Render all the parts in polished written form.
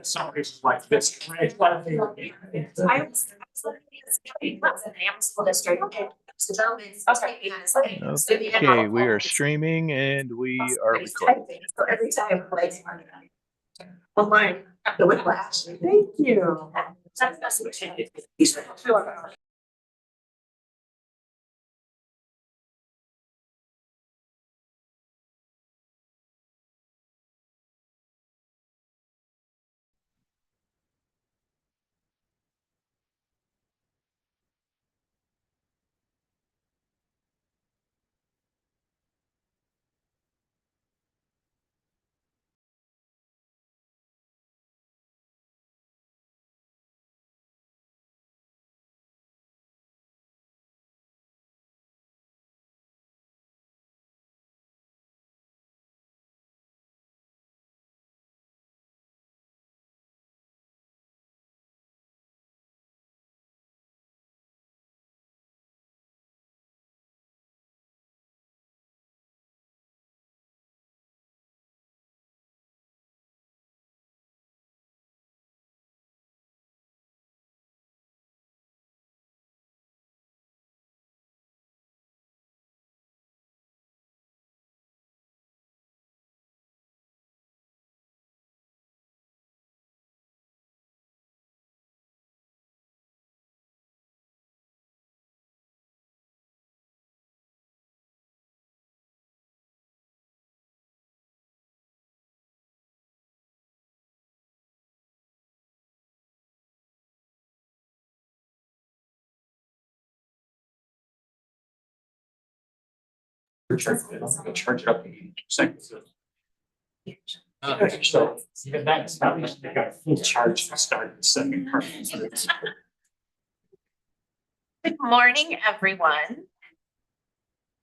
Somebody's like this. Right? I was looking at the school district. So gentlemen's Okay, we are streaming and we are recording. So every time, like, online, the whiplash. Thank you. That's what you should feel about. Charge it up in seconds. So even that's not much. They got full charge to start the second part. Good morning, everyone.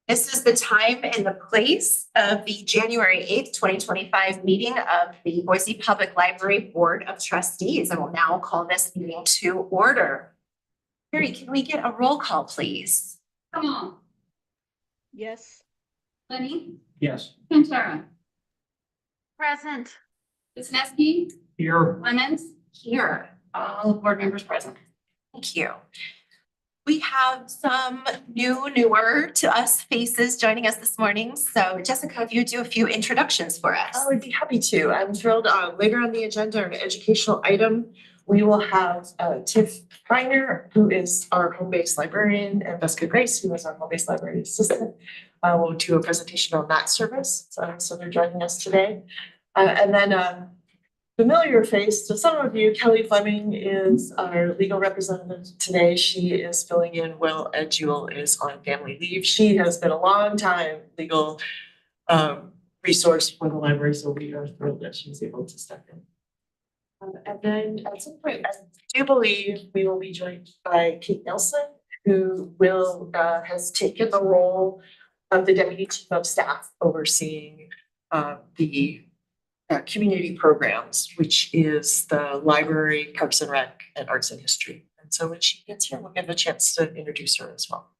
This is the time and the place of the January 8th, 2025 meeting of the Boise Public Library Board of Trustees. I will now call this meeting to order. Carrie, can we get a roll call, please? Come on. Yes. Lenny, Yes. Pantera, Present. Wisniewski, Here. Lemons, Here. all board members present. Thank you. We have some newer to us faces joining us this morning. So Jessica, if you would do a few introductions for us. I would be happy to. I'm thrilled. Later on the agenda, an educational item, we will have Tiff Reiner, who is our home-based librarian, and Jessica Grace, who is our home-based library assistant. We'll do a presentation on that service. So they're joining us today. And then a familiar face to some of you, Kelly Fleming is our legal representative today. She is filling in while Ed Jewell is on family leave. She has been a long time legal resource for the library, so we are thrilled that she's able to step in. And then at some point, I do believe we will be joined by Kate Nelson, who has taken the role of the Deputy Chief of Staff overseeing the community programs, which is the library, Parks and Rec, and Arts and History. And so when she gets here, we'll give a chance to introduce her as well.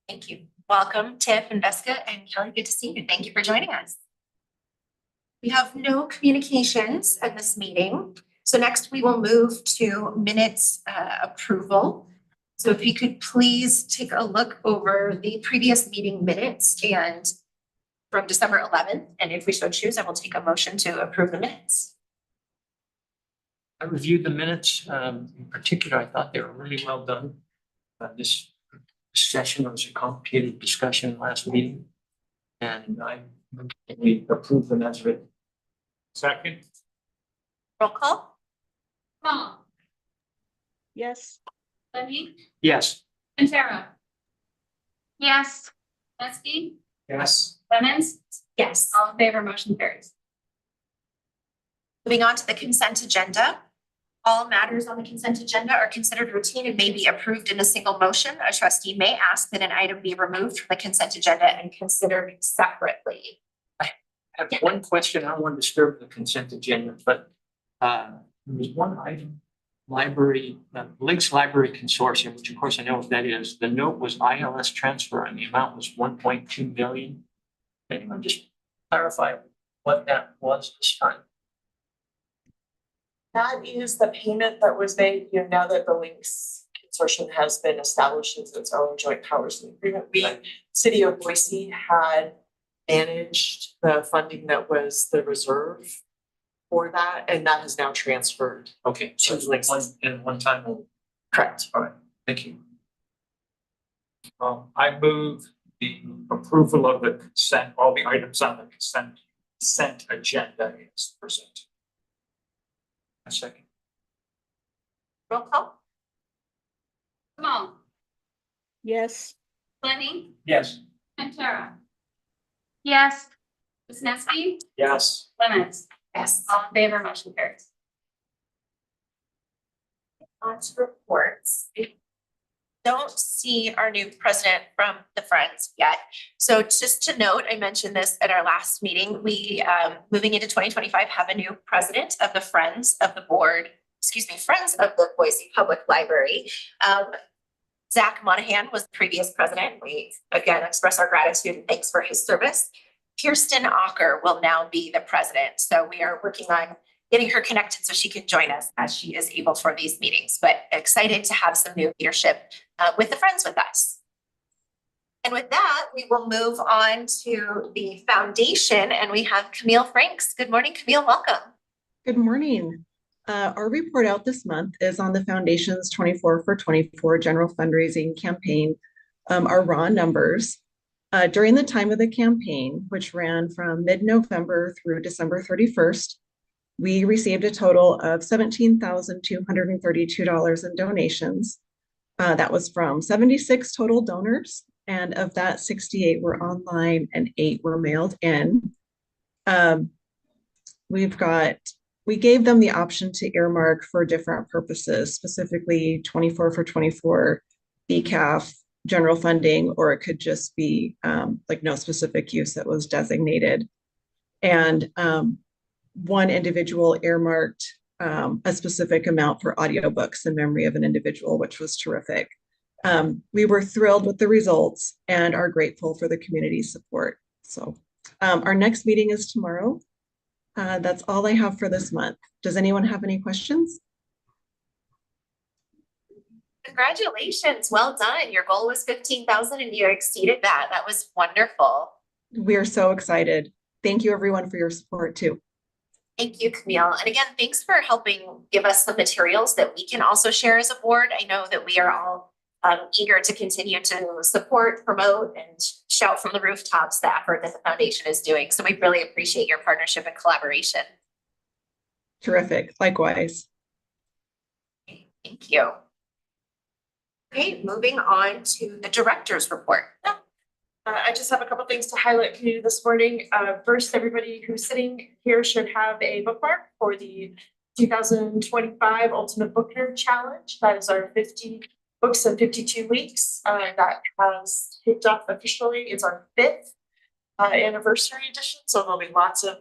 Thank you. Welcome, Tiff and Jessica and Kelly. Good to see you. Thank you for joining us. We have no communications at this meeting. So next we will move to minutes approval. So if you could please take a look over the previous meeting minutes and from December 11th. And if we so choose, I will take a motion to approve the minutes. I reviewed the minutes. In particular, I thought they were really well done. This session was a complicated discussion last meeting. And we approved them as written. Second. Roll call. Come on. Yes. Lenny, Yes. Pantera, Yes. Wisniewski, Yes. Lemons, Yes. all in favor, motion carries. Moving on to the consent agenda. All matters on the consent agenda are considered routine and may be approved in a single motion. A trustee may ask that an item be removed from the consent agenda and considered separately. I have one question. I don't want to disturb the consent agenda, but there was one item, library, Links Library Consortium, which of course I know what that is. The note was ILS transfer and the amount was 1.2 million. Anyone just clarify what that was this time? That is the payment that was made, now that the Links Consortium has been established as its own joint powers and agreement. City of Boise had managed the funding that was the reserve for that, and that has now transferred. Okay, so it's like one time. Correct. All right, thank you. I move the approval of the consent, all the items on the consent agenda is presented. A second. Roll call. Kamal, Yes. Fleming, Yes. Centera, Yes. Wisniewski, Yes. Lemons. Yes. All in favor, motion carries. On to reports. We don't see our new president from the Friends yet. So just to note, I mentioned this at our last meeting, we, moving into 2025, have a new president of the Friends of the Board, Friends of the Boise Public Library. Zach Monahan was the previous president. We again express our gratitude and thanks for his service. Kirsten Ocker will now be the president. So we are working on getting her connected so she can join us as she is able for these meetings, but excited to have some new leadership with the Friends with us. And with that, we will move on to the foundation and we have Camille Franks. Good morning, Camille, welcome. Good morning. Our report out this month is on the Foundation's 24 for 24 general fundraising campaign, our raw numbers. During the time of the campaign, which ran from mid-November through December 31st, we received a total of $17,232 in donations. That was from 76 total donors, and of that, 68 were online and 8 were mailed in. We gave them the option to earmark for different purposes, specifically 24 for 24, BCAF, general funding, or it could just be like no specific use that was designated. And one individual earmarked a specific amount for audiobooks in memory of an individual, which was terrific. We were thrilled with the results and are grateful for the community support. So our next meeting is tomorrow. That's all I have for this month. Does anyone have any questions? Congratulations, well done. Your goal was 15,000 and you exceeded that. That was wonderful. We are so excited. Thank you everyone for your support too. Thank you, Camille. And again, thanks for helping give us the materials that we can also share as a board. I know that we are all eager to continue to support, promote, and shout from the rooftops the effort that the foundation is doing. So we really appreciate your partnership and collaboration. Terrific, likewise. Thank you. Okay, moving on to the director's report. I just have a couple things to highlight for you this morning. First, everybody who's sitting here should have a bookmark for the 2025 Ultimate Book Nerd Challenge. That is our 50 books in 52 weeks. That has kicked off officially. It's our 5th anniversary edition, so there'll be lots of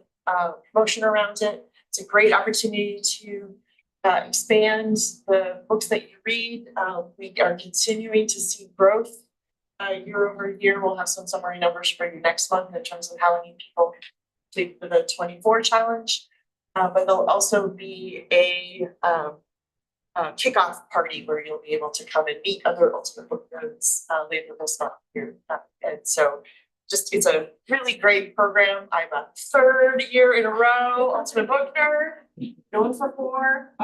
promotion around it. It's a great opportunity to expand the books that you read. We are continuing to see growth year over year. We'll have some summary numbers for you next month in terms of how many people complete for the 24 challenge. But there'll also be a kickoff party where you'll be able to come and meet other Ultimate Book Nerds later this month here. And so it's a really great program. I'm a 3rd year in a row Ultimate Book Nerd, known for 4.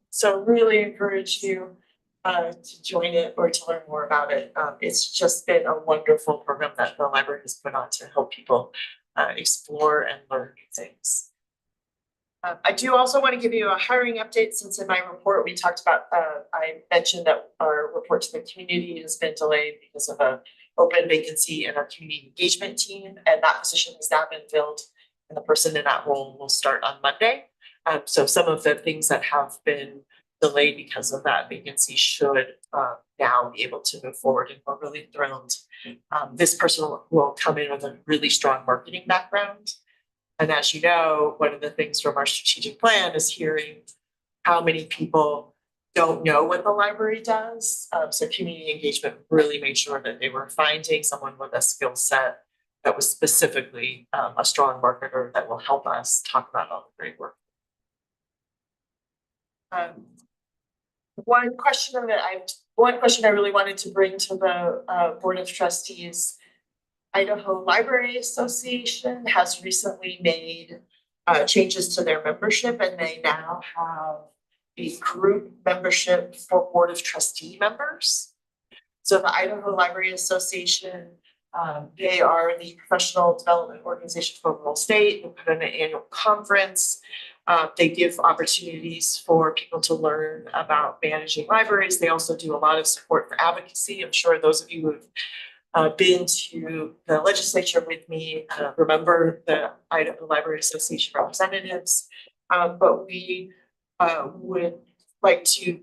So really encourage you to join it or to learn more about it. It's just been a wonderful program that the library has put on to help people explore and learn new things. I do also want to give you a hiring update, since in my report we talked about, I mentioned that our report to the community has been delayed because of an open vacancy in our community engagement team, and that position has now been filled and the person in that role will start on Monday. So some of the things that have been delayed because of that vacancy should now be able to move forward, and we're really thrilled. This person will come in with a really strong marketing background. And as you know, one of the things from our strategic plan is hearing how many people don't know what the library does. So community engagement really made sure that they were finding someone with a skill set that was specifically a strong marketer that will help us talk about all the great work. One question I really wanted to bring to the Board of Trustees. Idaho Library Association has recently made changes to their membership, and they now have a group membership for Board of Trustee members. So the Idaho Library Association, they are the professional development organization for rural state. They put on an annual conference. They give opportunities for people to learn about managing libraries. They also do a lot of support for advocacy. I'm sure those of you who've been to the legislature with me remember the Idaho Library Association representatives. But we would like to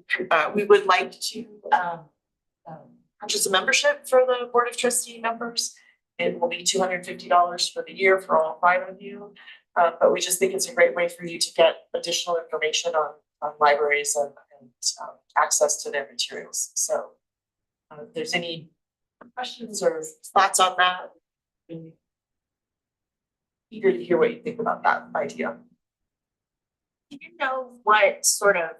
purchase a membership for the Board of Trustee members. It will be $250 for the year for all 5 of you. But we just think it's a great way for you to get additional information on libraries and access to their materials. So if there's any questions or thoughts on that, I'm eager to hear what you think about that idea. Do you know what sort of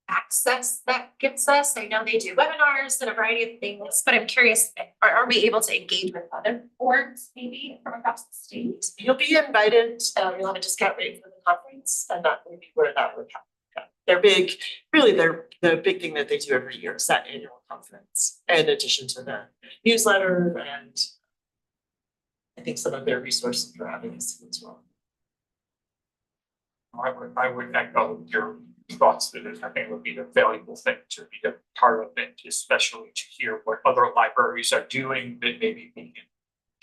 access that gives us? I know they do webinars and a variety of things, but I'm curious, are we able to engage with other boards maybe from across the state? You'll be invited, you'll have a discount rate for the conference, and that would be where that would happen. Yeah. They're big, really, they're the big thing that they do every year is that annual conference, in addition to the newsletter and I think some of their resources for advocacy as well. I would echo your thoughts that I think it would be a valuable thing to be a part of it, especially to hear what other libraries are doing, that maybe we can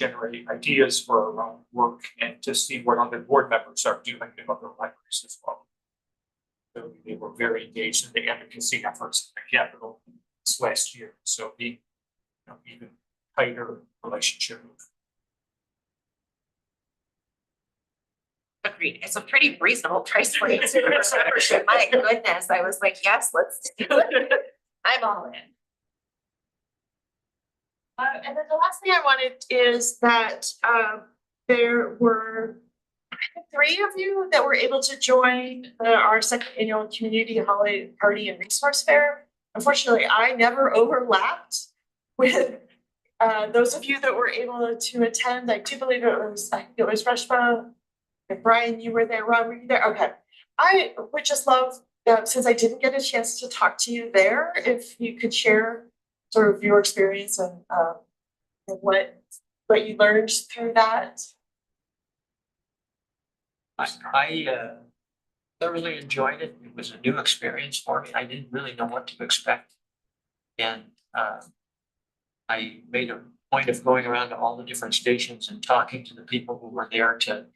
generate ideas for our own work and to see what other board members are doing in other libraries as well. So they were very engaged in the advocacy efforts at the Capitol this last year. So be even tighter relationship with them. Agreed. It's a pretty reasonable price point for membership. My goodness, I was like, yes, let's do it. I'm all in. And then the last thing I wanted is that there were 3 of you that were able to join our second annual community holiday party and resource fair. Unfortunately, I never overlapped with those of you that were able to attend. I do believe it was Reshma. And Brian, you were there. Ron, were you there? Okay. I would just love, since I didn't get a chance to talk to you there, if you could share sort of your experience and what you learned through that. I thoroughly enjoyed it. It was a new experience for me. I didn't really know what to expect. And I made a point of going around to all the different stations and talking to the people who were there to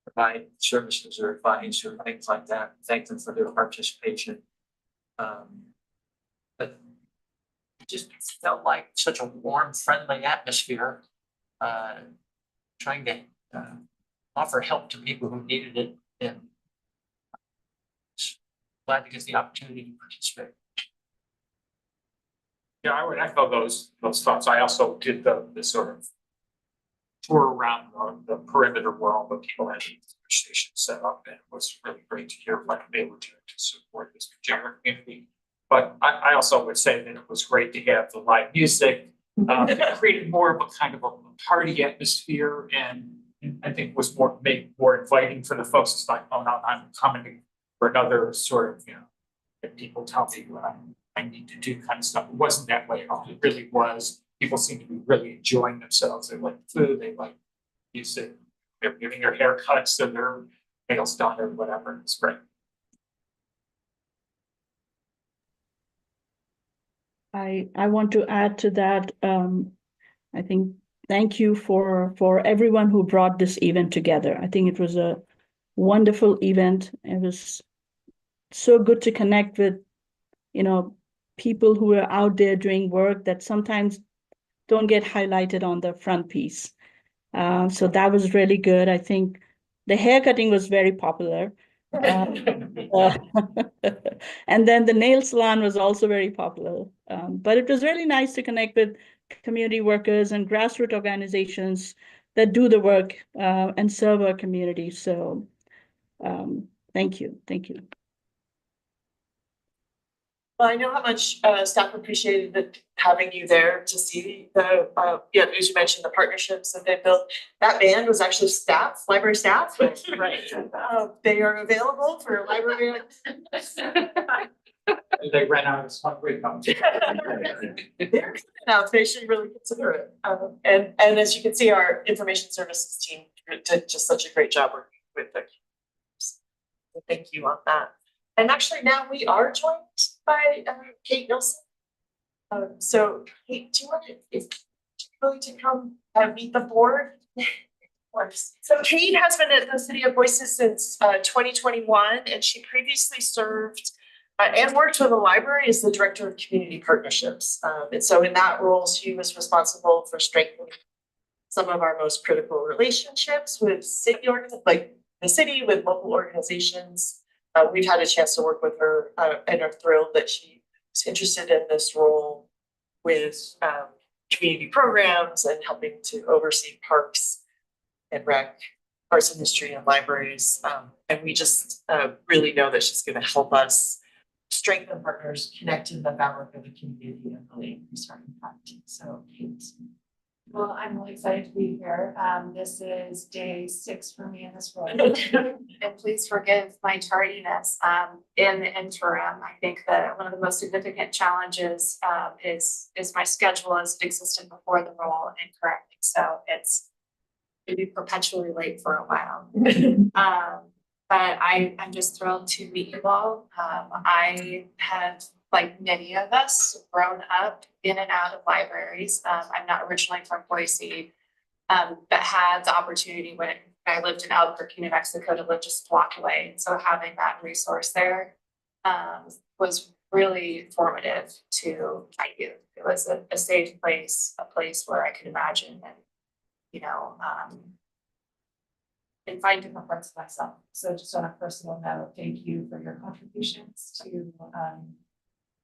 provide services or advice or things like that. Thank them for their participation. But it just felt like such a warm, friendly atmosphere, trying to offer help to people who needed it, and glad to get the opportunity to participate. Yeah, I would echo those thoughts. I also did the sort of tour around the perimeter where all the people had stations set up, and it was really great to hear what they were doing to support this particular community. But I also would say that it was great to have the live music. It created more of a kind of a party atmosphere, and I think was made more inviting for the folks. It's like, oh no, I'm coming for another sort of, if people tell me what I need to do kind of stuff. It wasn't that way at all. It really was. People seem to be really enjoying themselves. They like food, they like music, they're giving their haircuts and their nails done or whatever. It's great. I want to add to that. I think thank you for everyone who brought this event together. I think it was a wonderful event. It was so good to connect with, people who are out there doing work that sometimes don't get highlighted on the front piece. So that was really good. I think the haircutting was very popular. And then the nail salon was also very popular. But it was really nice to connect with community workers and grassroots organizations that do the work and serve our community. So thank you. Thank you. Well, I know how much staff appreciated having you there to see the, as you mentioned, the partnerships that they built. That band was actually staff, library staff. Right. They are available for library. They ran out of stuff. They're good enough, they should really consider it. And as you can see, our information services team did just such a great job working with the. So thank you on that. And actually now we are joined by Kate Nilsson. So Kate, do you want to come meet the board? So Kate has been at the city of Boise since 2021, and she previously served and worked with the library as the director of community partnerships. And so in that role, she was responsible for strengthening some of our most critical relationships with city like the city, with local organizations. We've had a chance to work with her and are thrilled that she is interested in this role with community programs and helping to oversee parks and rec, arts and history and libraries. And we just really know that she's going to help us strengthen partners, connect in the fabric of the community, and really increase our impact. So, Kate. Well, I'm really excited to be here. This is day 6 for me in this role. And please forgive my tardiness. In the interim, I think that one of the most significant challenges is my schedule as it existed before the role and currently. So it's maybe perpetually late for a while. But I'm just thrilled to meet you all. I have, like many of us, grown up in and out of libraries. I'm not originally from Boise, but had the opportunity when I lived in Albuquerque, New Mexico, to live just a block away. And so having that resource there was really formative to my youth. It was a safe place, a place where I could imagine and, and find different parts of myself. So just on a personal note, thank you for your contributions to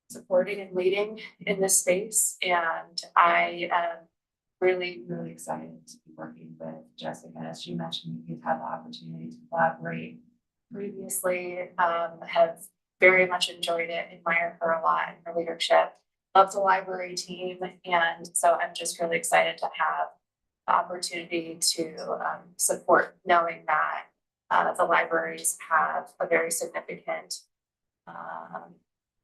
supporting and leading in this space. And I am really, really excited to be working with Jessica. As you mentioned, you've had the opportunity to collaborate previously, have very much enjoyed it, admire her a lot and her leadership, love the library team. And so I'm just really excited to have the opportunity to support, knowing that the libraries have a very significant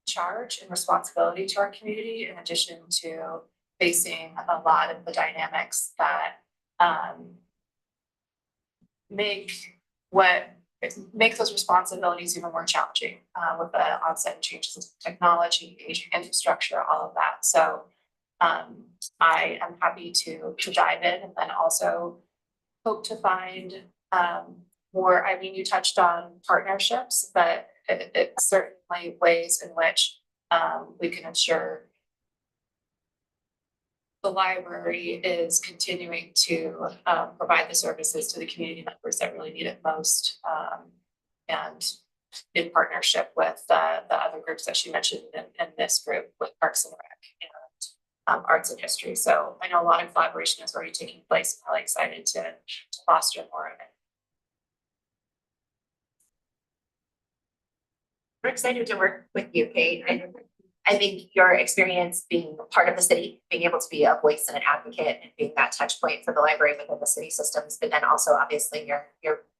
charge and responsibility to our community, in addition to facing a lot of the dynamics that make those responsibilities even more challenging with the onset and changes in technology, aging infrastructure, all of that. So I am happy to dive in, and then also hope to find more. I mean, you touched on partnerships, but it's certainly ways in which we can ensure the library is continuing to provide the services to the community members that really need it most, and in partnership with the other groups that she mentioned in this group, with Parks and Rec and arts and history. So I know a lot of collaboration is already taking place. I'm really excited to foster more of it. We're excited to work with you, Kate. And I think your experience being part of the city, being able to be a voice and an advocate, and being that touch point for the library within the city systems, but then also obviously your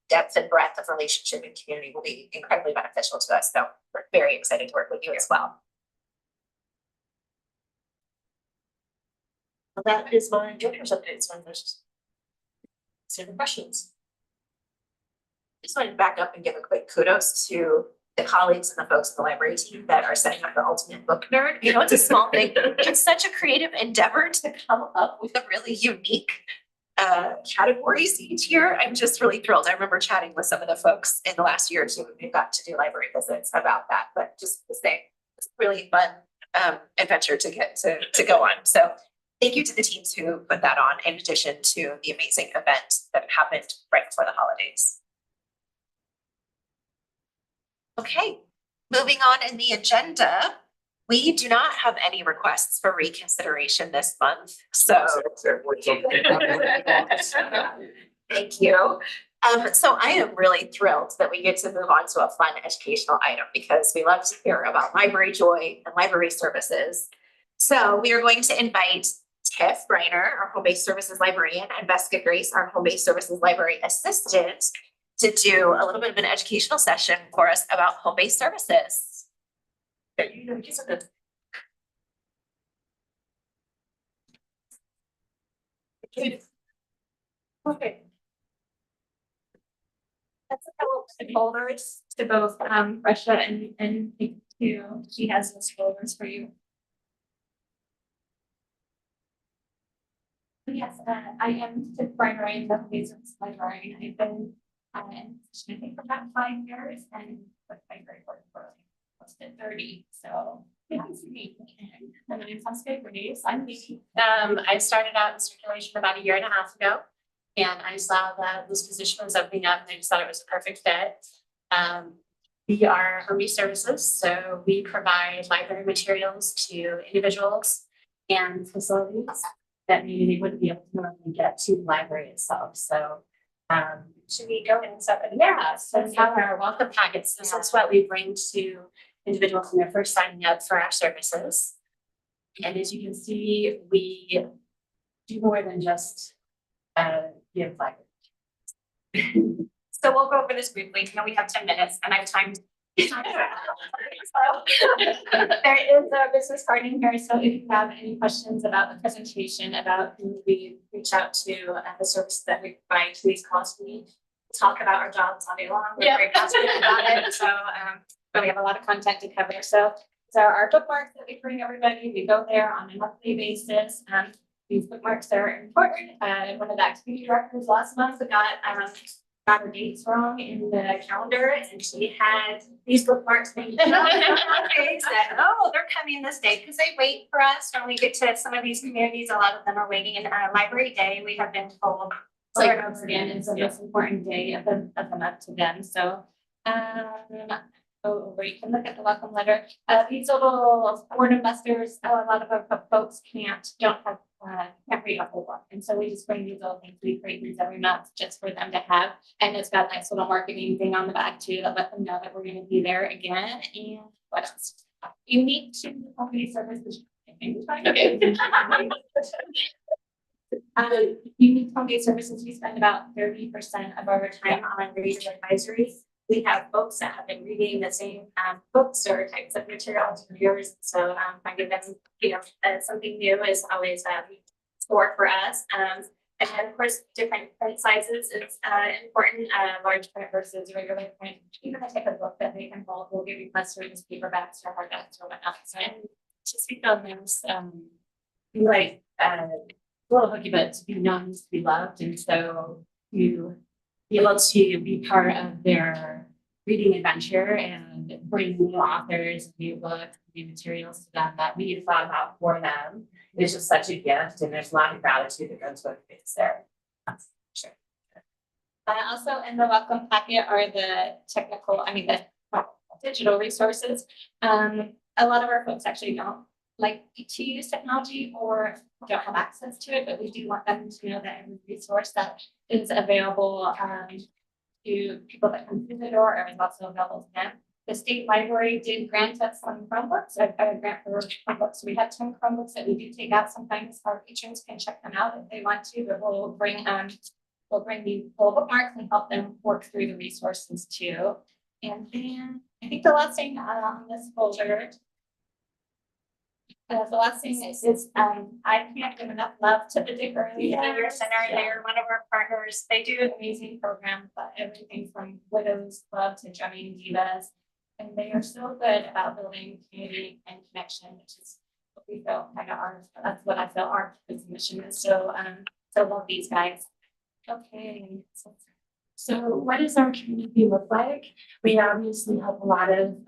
depth and breadth of relationship and community will be incredibly beneficial to us. So we're very excited to work with you as well. Well, that is my director's update. So there's any questions. Just wanted to back up and give a quick kudos to the colleagues and the folks in the library team that are setting up the ultimate book nerd. It's a small thing. It's such a creative endeavor to come up with a really unique categories each year. I'm just really thrilled. I remember chatting with some of the folks in the last year or two when we got to do library visits about that, but just to say, it's a really fun adventure to get to go on. So thank you to the teams who put that on, in addition to the amazing event that happened right before the holidays. Okay, moving on in the agenda, we do not have any requests for reconsideration this month. So thank you. So I am really thrilled that we get to move on to a fun educational item because we love to hear about library joy and library services. So we are going to invite Tiff Greiner, our home-based services librarian, and Veska Grace, our home-based services library assistant, to do a little bit of an educational session for us about home-based services. Okay. That's a couple of folders to both Russia and to she has those folders for you. Yes, I am the librarian, the business librarian. I've been in position, I think for about 5 years and with library work for close to 30. So yeah, it's me. And I'm Veska Grace. I'm me. I started out in circulation about 1.5 years ago. And I saw that this position was opening up and I just thought it was a perfect fit. We are home-based services, so we provide library materials to individuals and facilities that maybe they wouldn't be able to normally get to the library itself. So should we go and set it? Yeah, so we have our welcome packets. This is what we bring to individuals when they're first signing up for our services. And as you can see, we do more than just give library. So we'll go over this briefly. You know, we have 10 minutes and I have time. There is a business card in here. So if you have any questions about the presentation, about who we reach out to and the service that we provide, please call us. We talk about our jobs all day long. We're very passionate about it. So but we have a lot of content to cover. So our bookmarks that we bring everybody, we go there on a monthly basis. These bookmarks are important. One of the activity directors last month got her dates wrong in the calendar, and she had these bookmarks made that, oh, they're coming this day because they wait for us. When we get to some of these communities, a lot of them are waiting in library day. We have been told over and over again, it's the most important day of the month to them. So over, you can look at the welcome letter. These little boredom busters, a lot of our folks can't read a whole book. And so we just bring these little things, we create these every month just for them to have. And it's got a nice little marketing thing on the back too, that let them know that we're going to be there again. And what else? Unique to home-based services. Okay. Unique home-based services, we spend about 30% of our time on research advisory. We have folks that have been reading the same books or types of materials for years. So finding them, something new is always score for us. And then of course, different print sizes is important. Large print versus regular print. Even the type of book that they can hold will be requested as paperbacks or hardbacks or whatnot. So just speak on this, like a little hooky, but to be known is to be loved, and so you be able to be part of their reading adventure and bring new authors, new books, new materials to them that we thought about for them. It's just such a gift, and there's a lot of gratitude that goes with it there. That's for sure. Also in the welcome packet are the the digital resources. A lot of our folks actually don't like to use technology or don't have access to it, but we do want them to know that every resource that is available to people that come through the door is also available to them. The state library did grant us some Chromebooks, a grant for Chromebooks. So we have 10 Chromebooks that we do take out. Sometimes our patrons can check them out if they want to, but we'll bring these full bookmarks and help them work through the resources too. And then I think the last thing on this folder, is I can't give enough love to the Dick Early Senior Center. They're one of our partners. They do an amazing program, but everything from Widows Club to Drumming Divas. And they are so good about building community and connection, which is what we feel that's what I feel our mission is. So love these guys. Okay. So what does our community look like? We obviously have a lot of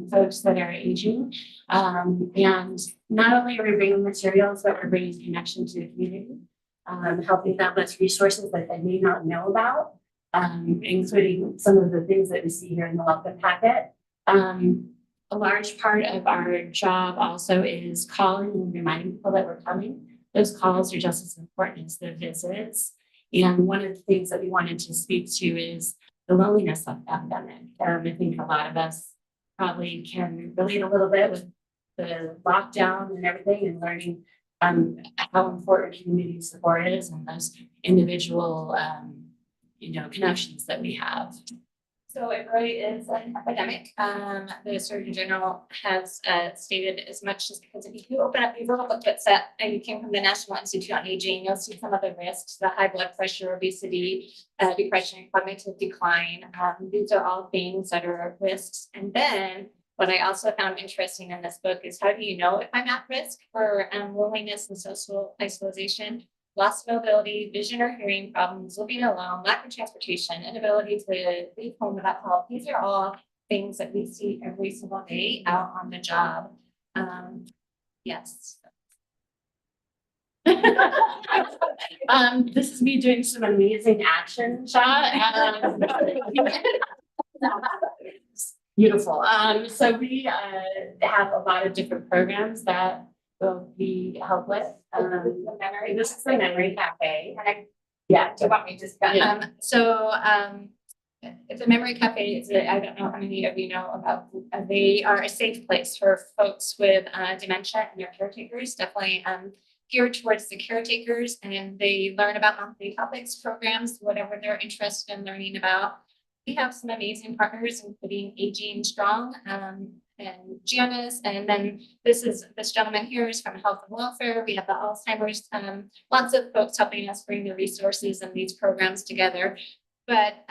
folks that are aging. And not only are we bringing materials, but we're bringing connection to the community, helping them with resources that they may not know about, including some of the things that we see here in the welcome packet. A large part of our job also is calling and reminding people that we're coming. Those calls are just as important as the visits. And one of the things that we wanted to speak to is the loneliness of the epidemic. I think a lot of us probably can relate a little bit with the lockdown and everything, and learning how important community support is and those individual connections that we have. So it really is an epidemic. The Surgeon General has stated as much as, because if you open up your little booklets that you came from the National Institute on Aging, you'll see some of the risks: the high blood pressure, obesity, depression, cognitive decline. These are all things that are risks. And then what I also found interesting in this book is, how do you know if I'm at risk for loneliness and social isolation? Loss of mobility, vision or hearing problems, living alone, lack of transportation, inability to leave home without help. These are all things that we see every single day out on the job. Yes. This is me doing some amazing action shot. Beautiful. So we have a lot of different programs that we help with. This is the Memory Cafe. Yeah, do you want me to just it's a Memory Cafe. I don't know how many of you know about. They are a safe place for folks with dementia and their caretakers. Definitely geared towards the caretakers, and they learn about monthly topics, programs, whatever they're interested in learning about. We have some amazing partners, including Aging Strong and Janice. And then this gentleman here is from Health and Welfare. We have the Alzheimer's, lots of folks helping us bring the resources and these programs together. But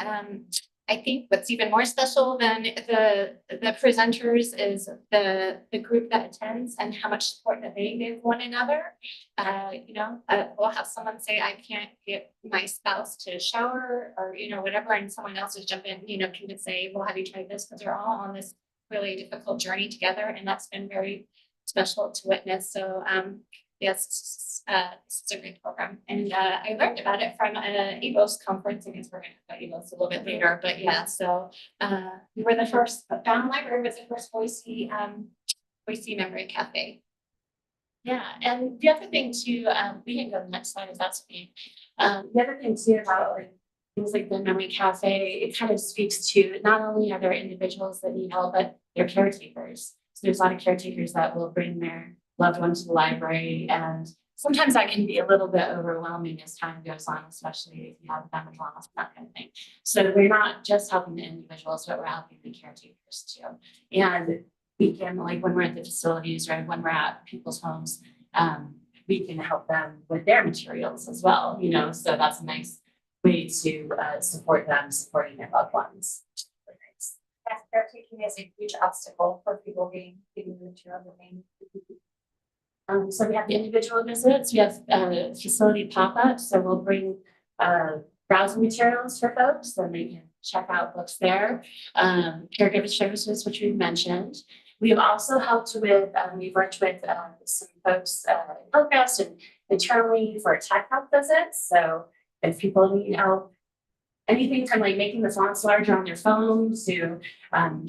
I think what's even more special than the presenters is the group that attends and how much support that they give one another. We'll have someone say, I can't get my spouse to shower, or whatever, and someone else will jump in, can just say, well, have you tried this? Because they're all on this really difficult journey together, and that's been very special to witness. So yes, this is a great program, and I learned about it from an EVOS conference. I guess we're going to talk about EVOS a little bit later, but yeah. So we were the first. Down Library was the first Boise Memory Cafe. Yeah, and the other thing too, we can go to the next slide if that's me. The other thing too about things like the Memory Cafe, it kind of speaks to not only are there individuals that need help, but their caretakers. So there's a lot of caretakers that will bring their loved ones to the library, and sometimes that can be a little bit overwhelming as time goes on, especially if you have family loss and that kind of thing. So we're not just helping the individuals, but we're helping the caretakers too. And we can, like when we're at the facilities or when we're at people's homes, we can help them with their materials as well, so that's a nice way to support them, supporting their loved ones. Yes, caretaking is a huge obstacle for people getting the material that they need. So we have the individual visits, we have facility pop-ups, so we'll bring browsing materials for folks, so they can check out books there. Caregiver services, which we've mentioned. We've also helped with, we've worked with some folks in Hillcrest and internally for tech help visits. So if people need help, anything from like making the fonts larger on their phone to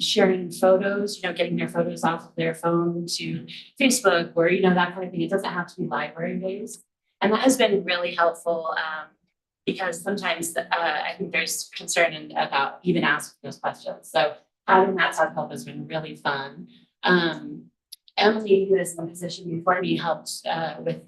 sharing photos, getting their photos off of their phone to Facebook, or that kind of thing. It doesn't have to be library based, and that has been really helpful because sometimes I think there's concern about even asking those questions. So having that type of help has been really fun. Emily, who is in the position before me, helped with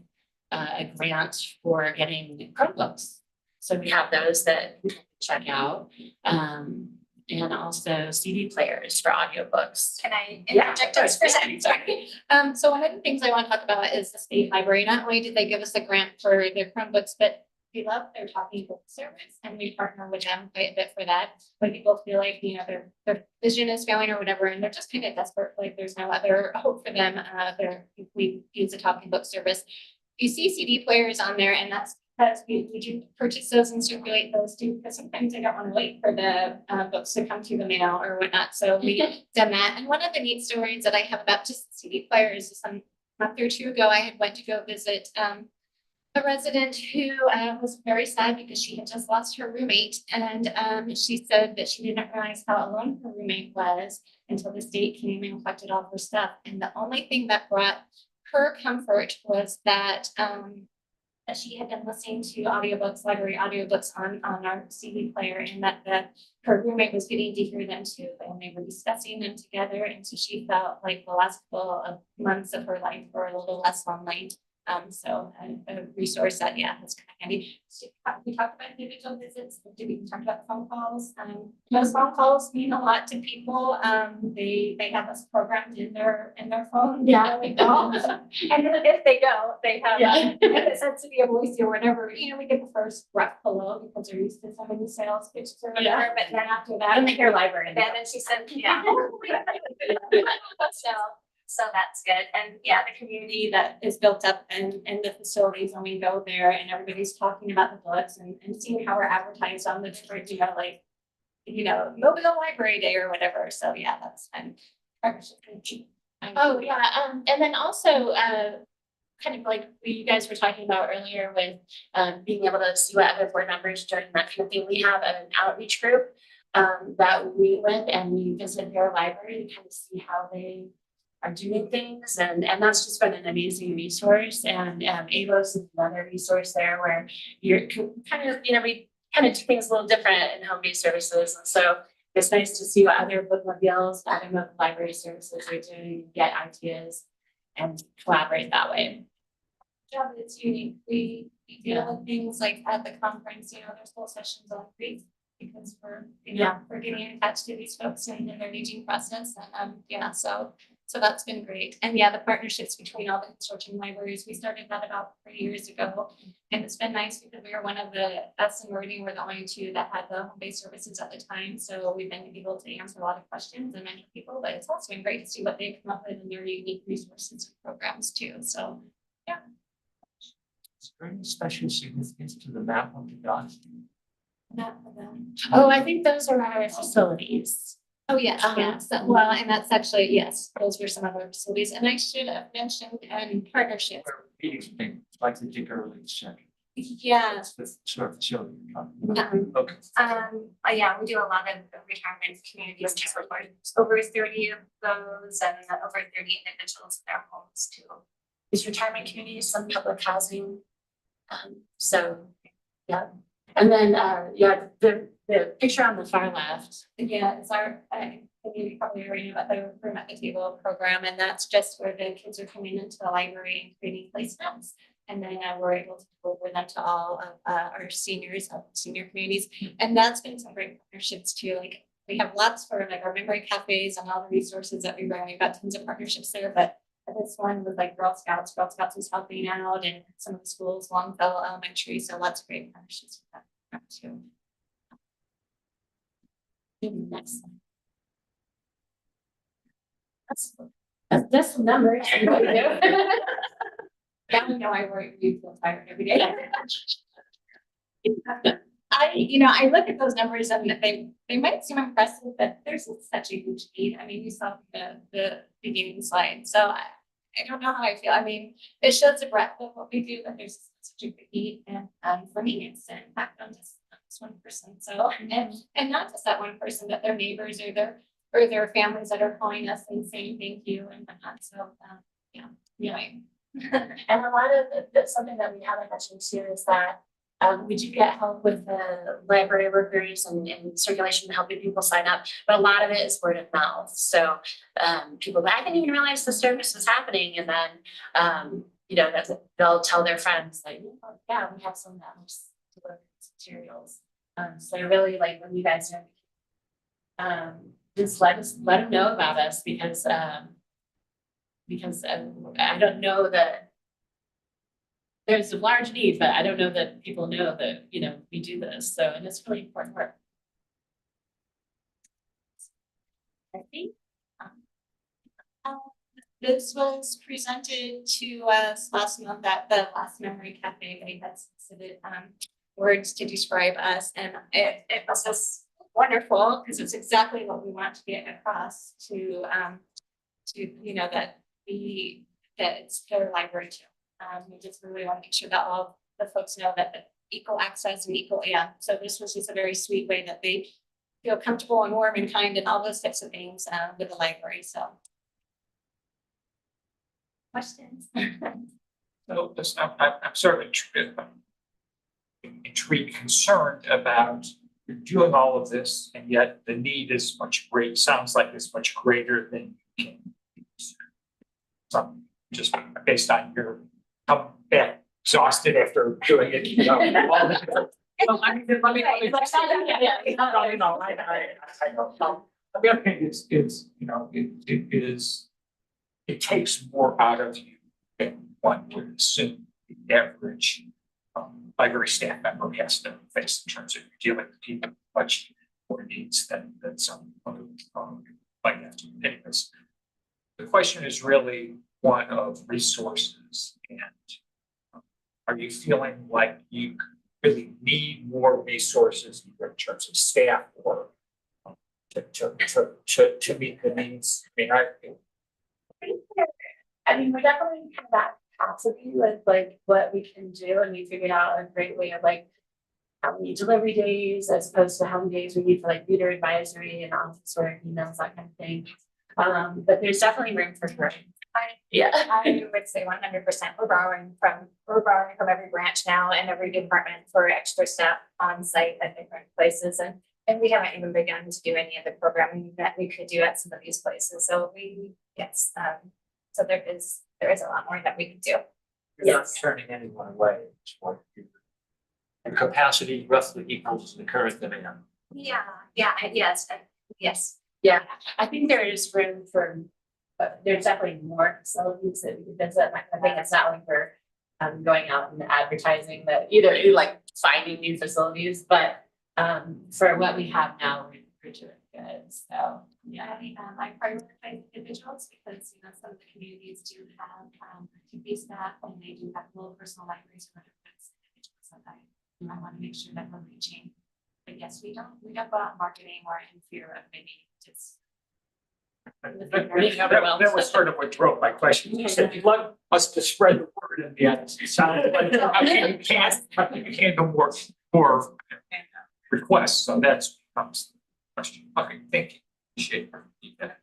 a grant for getting Chromebooks. So we have those that we can check out, and also CD players for audiobooks. Can I interject us for a second? Sorry. So one of the things I want to talk about is the state library. Not only did they give us a grant for their Chromebooks, but we love their talking book service, and we partner with them quite a bit for that. When people feel like their vision is failing or whatever, and they're just kind of desperate, like there's no other hope for them. We use a talking book service. You see CD players on there, and that's because we do purchase those and circulate those too, because sometimes I don't want to wait for the books to come through the mail or whatnot. So we've done that. And one of the neat stories that I have about just CD players is a month or two ago, I had went to go visit a resident who was very sad because she had just lost her roommate. And she said that she didn't realize how alone her roommate was until the state came and collected all her stuff. And the only thing that brought her comfort was that that she had been listening to audiobooks, library audiobooks on our CD player, and that her roommate was getting to hear them too, and they were discussing them together, and so she felt like the last couple of months of her life were a little less lonely. So a resource that, yeah, that's kind of handy. So, we talked about individual visits, did we talk about phone calls? Those phone calls mean a lot to people. They have us programmed in their phone. Yeah. We don't. And then if they don't, they have, if it says to be a Boise or whatever, we get the first rough hello because they're used to so many sales pitches or whatever, but then after that. And they hear library. Then and she said, yeah. So that's good. And yeah, the community that is built up and the facilities when we go there and everybody's talking about the books and seeing how we're advertised on the different, mobile library day or whatever. So yeah, that's fun. Partnership. Oh, yeah, and then also, kind of like you guys were talking about earlier with, being able to see what other board members during that kind of thing. We have an outreach group, that we meet with and we visit their library to kind of see how they are doing things, and that's just been an amazing resource. And AVOS is another resource there where you're kind of, we kind of do things a little different in home-based services, and so it's nice to see what other bookmobiles, other library services are doing, get ideas, and collaborate that way. Job that's unique. We deal with things like at the conference, there's whole sessions on grief because we're getting attached to these folks and their aging process. And so that's been great. And yeah, the partnerships between all the consortium libraries, we started that about 3 years ago. And it's been nice because we were one of us and Meridian were the only two that had the home-based services at the time. So we've been able to answer a lot of questions and many people, but it's also been great to see what they come up with in their unique resources and programs too. So yeah. Is there any special significance to the map on the dot? Oh, I think those are our facilities. Oh, yes, Yes, well, and that's actually, yes, those were some of our facilities, and I should have mentioned, partnerships. Where meetings take, like the dig early section. Yeah, That's the sort of facility you're talking about. Okay. Yeah, we do a lot of retirement communities, just like over 30 of those and over 30 individuals in their homes too. these retirement communities, some public housing. So, yeah, and then, the picture on the far left. Yeah, it's our, you probably already know about the room at the table program, and that's just where the kids are coming into the library and creating placements. And then we're able to deliver them to all of our seniors, senior communities. And that's been some great partnerships too. Like we have lots for like our memory cafes and all the resources that we bring. We've got tons of partnerships there, but this one was like Girl Scouts. Girl Scouts is helping out and some of the schools, Longfellow Elementary. So lots of great partnerships with that too. Next. That's the number. Now we know I work, you feel tired every day. I look at those numbers and they might seem impressive, but there's such a huge need. I mean, you saw the beginning slide. So I don't know how I feel. I mean, it shows the breadth of what we do, but there's such a big need. And for me, it's an impact on this one person. So and not just that one person, but their neighbors or their families that are calling us and saying thank you and whatnot. So anyway. And a lot of something that we haven't mentioned too is that we do get help with the library workers and circulation helping people sign up, but a lot of it is word of mouth. So people, I didn't even realize the service was happening, and then that they'll tell their friends like, yeah, we have some materials. So I really like when you guys are just let them know about us because I don't know that there's a large need, but I don't know that people know that, we do this. So, and it's really important work. I think this was presented to us last month at the last Memory Cafe. They had solicited words to describe us, and it was just wonderful because it's exactly what we want to get across to that it's their library too. We just really want to make sure that all the folks know that the equal access and equal, so this was just a very sweet way that they feel comfortable and warm and kind and all those types of things with the library. So questions? So this, I'm sort of intrigued, concerned about you're doing all of this, and yet the need is much great, sounds like it's much greater than you can. So just based on your come back exhausted after doing it, you know. All the different- Well, I mean, let me. No, you know, I know. The other thing is, you know, it is, it takes more out of you than one would assume the average library staff member has to face in terms of dealing with people with much more needs than some other might have to. Anyways, the question is really one of resources, and are you feeling like you really need more resources either in terms of staff or to meet the needs? I mean, I mean, we're definitely have that capacity with like what we can do, and we figured out a great way of like how many delivery days as opposed to how many days we need for like reader advisory and office work, emails, that kind of thing. But there's definitely room for growth. I would say 100%. We're borrowing from every branch now and every department for extra staff on site at different places. And we haven't even begun to do any of the programming that we could do at some of these places. So so there is a lot more that we could do. You're not turning anyone away. It's what your capacity roughly equals the current demand. Yes. Yeah, I think there is room for, there's definitely more facilities that we could visit. I think it's not like we're going out and advertising that either like finding new facilities, but for what we have now, we're doing good. So Yeah, I prioritize individuals because, you know, some of the communities do have TV staff and they do have little personal libraries for their individuals. So I want to make sure that we're reaching. But yes, we don't go out marketing or in fear of maybe just. That was sort of what drove my question. You said you want us to spread the word, and yet it sounded like you can't do more requests. So that's becomes the question. Okay, thank you. Appreciate your feedback.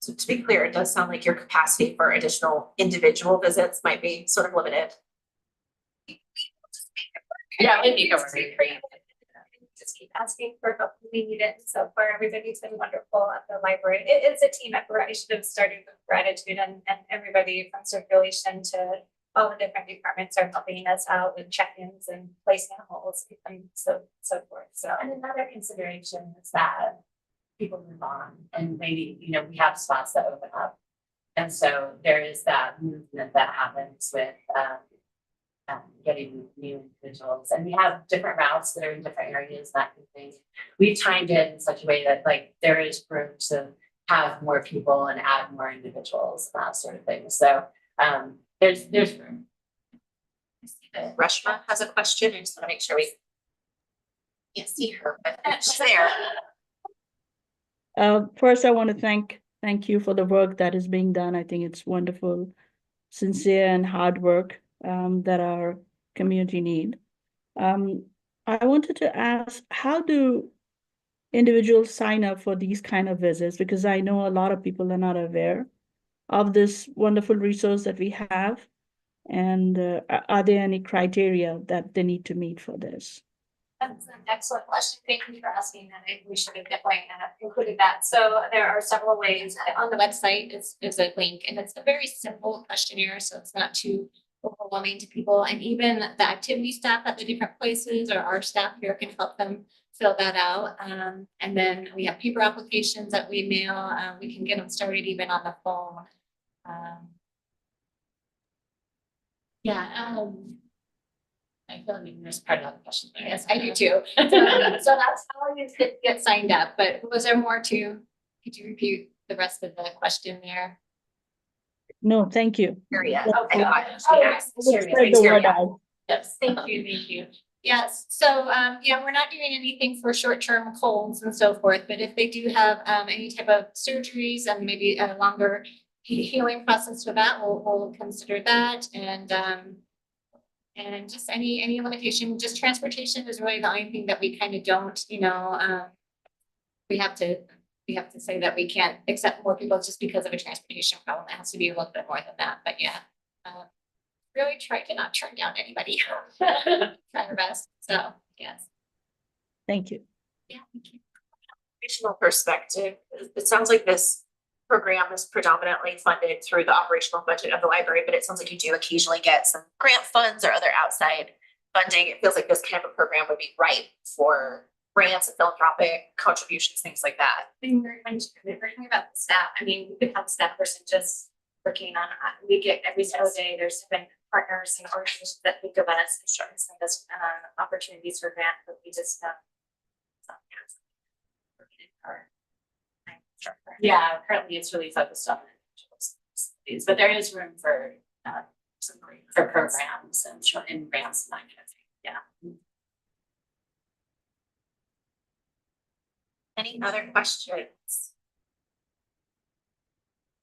So to be clear, it does sound like your capacity for additional individual visits might be sort of limited. yeah, it'd be Just keep asking for help when we need it. So far, everybody's been wonderful at the library. It's a team effort. I should have started with gratitude and everybody from circulation to all the different departments are helping us out with check-ins and placing holds and so forth. So, And another consideration is that people move on and maybe, you know, we have spots that open up. And so there is that movement that happens with getting new individuals, and we have different routes that are in different areas, that kind of thing. We've timed it in such a way that like there is room to have more people and add more individuals, that sort of thing. So there's room. I see that Reshma has a question. I just want to make sure we can't see her, but she's there. First, I want to thank you for the work that is being done. I think it's wonderful, sincere and hard work that our community need. I wanted to ask, how do individuals sign up for these kind of visits? Because I know a lot of people are not aware of this wonderful resource that we have. And are there any criteria that they need to meet for this? that's an excellent question. Thank you for asking that. We should have definitely included that. So there are several ways. On the website is a link, and it's a very simple questionnaire, so it's not too overwhelming to people. And even the activity staff at the different places or our staff here can help them fill that out. And then we have paper applications that we mail. We can get them started even on the phone. I feel like there's part of the question. Yes, I do too. So that's how you get signed up. But was there more to? Could you repeat the rest of the question there? No, thank you. Area. Okay. Yes. Spread the word out. Yes, thank you. Yes, so we're not doing anything for short-term colds and so forth, but if they do have any type of surgeries and maybe a longer healing process for that, we'll consider that. And just any limitation, just transportation is really the only thing that we kind of don't, we have to say that we can't accept more people just because of a transportation problem. It has to be a little bit more than that, but yeah. really try to not turn down anybody. Try our best, so, yes. Thank you. Yeah, thank you. Operational perspective, it sounds like this program is predominantly funded through the operational budget of the library, but it sounds like you do occasionally get some grant funds or other outside funding. It feels like this kind of a program would be ripe for grants and philanthropic contributions, things like that. Being very working about the staff, I mean, we could have a staff person just working on, we get every single day, there's been partners and organizations that think of us and send us opportunities for grant, but we just yeah, currently it's really focused on individuals, but there is room for some for programs and grants and that kind of thing. Yeah. Any other questions?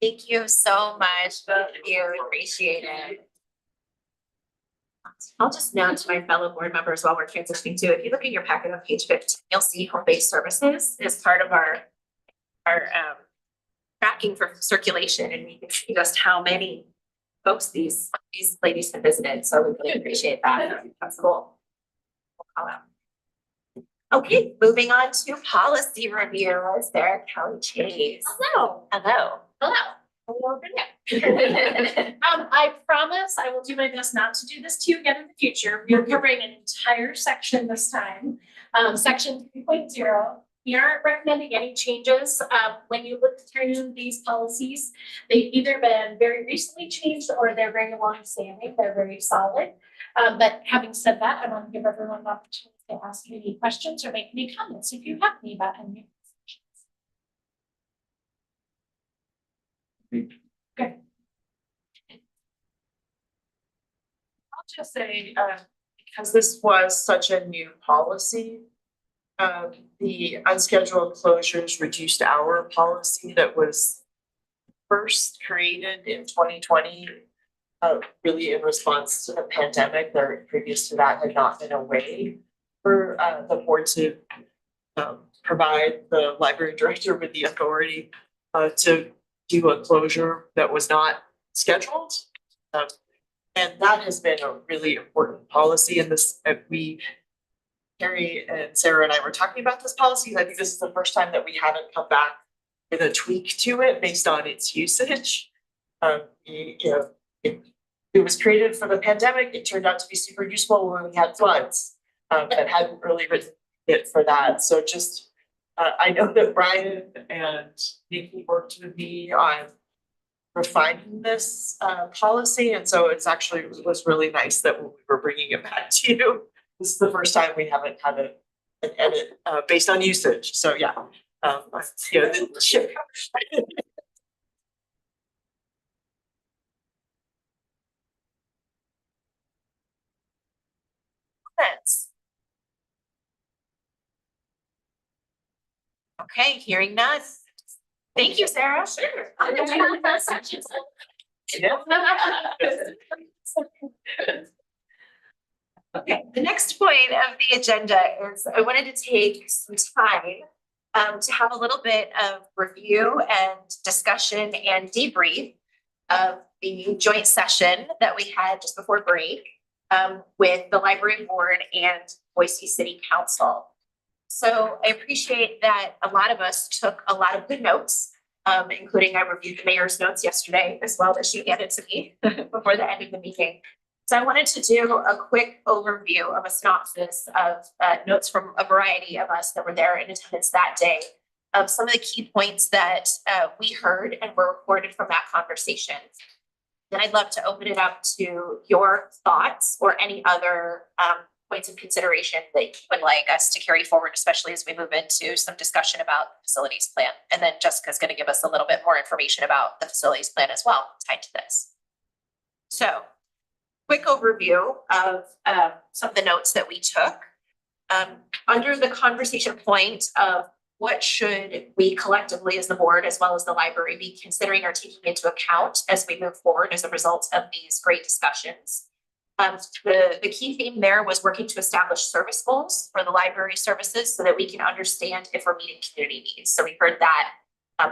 Thank you so much, both of you, appreciate it. I'll just note to my fellow board members while we're transitioning to, if you look in your packet on page 15, you'll see home-based services as part of our tracking for circulation, and we can see just how many folks these ladies have visited, so we really appreciate that. That's cool. We'll call out. Okay, moving on to policy review. Sarah Kelly Chase. Hello. Hello. Hello. Hello. I promise I will do my best not to do this to you again in the future. We are covering an entire section this time. Section 3.0. We aren't recommending any changes. When you look through these policies, they've either been very recently changed or they're very long-standing. They're very solid. But having said that, I want to give everyone the opportunity to ask any questions or make any comments if you have any about any of these. Okay. I'll just say, because this was such a new policy, the unscheduled closures reduced hour policy that was first created in 2020, really in response to the pandemic. There, previous to that, had not been a way for the board to provide the library director with the authority to do a closure that was not scheduled. And that has been a really important policy in this. Carrie and Sarah and I were talking about this policy. I think this is the first time that we haven't come back with a tweak to it based on its usage. It was created for the pandemic. It turned out to be super useful when we had floods, but hadn't really written it for that. So just, I know that Brian and Nikki worked with me on refining this policy. And so it was really nice that when we were bringing it back to you, this is the first time we haven't had an edit based on usage. So yeah, the ship. Okay, hearing none. Thank you, Sarah. Sure. Okay, the next point of the agenda is I wanted to take some time to have a little bit of review and discussion and debrief of the joint session that we had just before break with the library board and Boise City Council. So I appreciate that a lot of us took a lot of good notes, including I reviewed the mayor's notes yesterday as well that she handed to me before the end of the meeting. So I wanted to do a quick overview of a synopsis of notes from a variety of us that were there in attendance that day of some of the key points that we heard and were recorded from that conversation. Then I'd love to open it up to your thoughts or any other points of consideration that you would like us to carry forward, especially as we move into some discussion about the facilities plan. And then Jessica's going to give us a little bit more information about the facilities plan as well tied to this. So quick overview of some of the notes that we took. Under the conversation point of what should we collectively as the board as well as the library be considering or taking into account as we move forward as a result of these great discussions. The key theme there was working to establish service goals for the library services so that we can understand if we're meeting community needs. So we heard that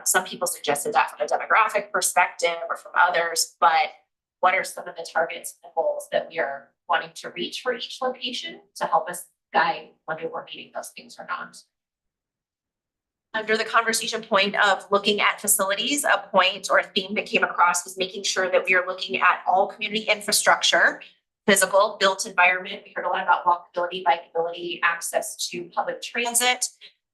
some people suggested that from a demographic perspective or from others, but what are some of the targets and goals that we are wanting to reach for each location to help us guide whether we're meeting those things or not. Under the conversation point of looking at facilities, a point or a theme that came across was making sure that we are looking at all community infrastructure, physical, built environment. We heard a lot about walkability, bikeability, access to public transit,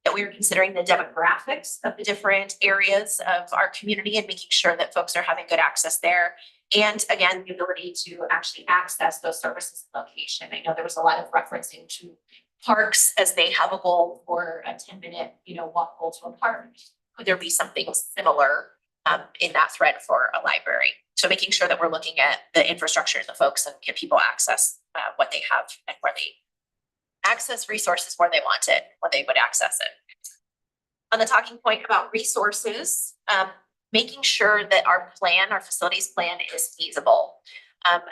that we are considering the demographics of the different areas of our community and making sure that folks are having good access there. And again, the ability to actually access those services and location. I know there was a lot of referencing to parks as they have a goal for a 10-minute, walk goal to a park. Could there be something similar in that thread for a library? So making sure that we're looking at the infrastructure and the folks and can people access what they have and where they access resources where they want it, when they would access it. On the talking point about resources, making sure that our facilities plan is feasible.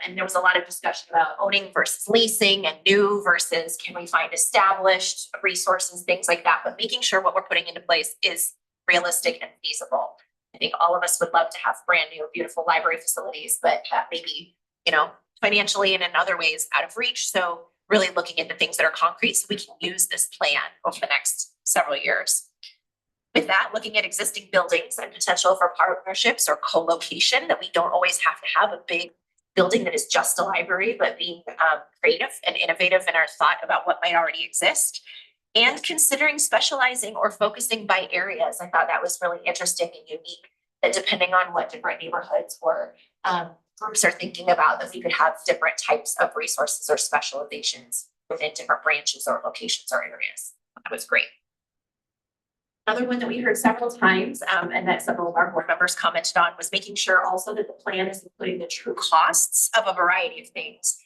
And there was a lot of discussion about owning versus leasing and new versus can we find established resources, things like that, but making sure what we're putting into place is realistic and feasible. I think all of us would love to have brand new, beautiful library facilities, but that may be, financially and in other ways out of reach. So really looking at the things that are concrete so we can use this plan over the next several years. With that, looking at existing buildings and potential for partnerships or co-location, that we don't always have to have a big building that is just a library, but being creative and innovative in our thought about what might already exist. And considering specializing or focusing by areas. I thought that was really interesting and unique, that depending on what different neighborhoods or groups are thinking about, that we could have different types of resources or specializations within different branches or locations or areas. That was great. Another one that we heard several times and that several of our board members commented on was making sure also that the plan is including the true costs of a variety of things.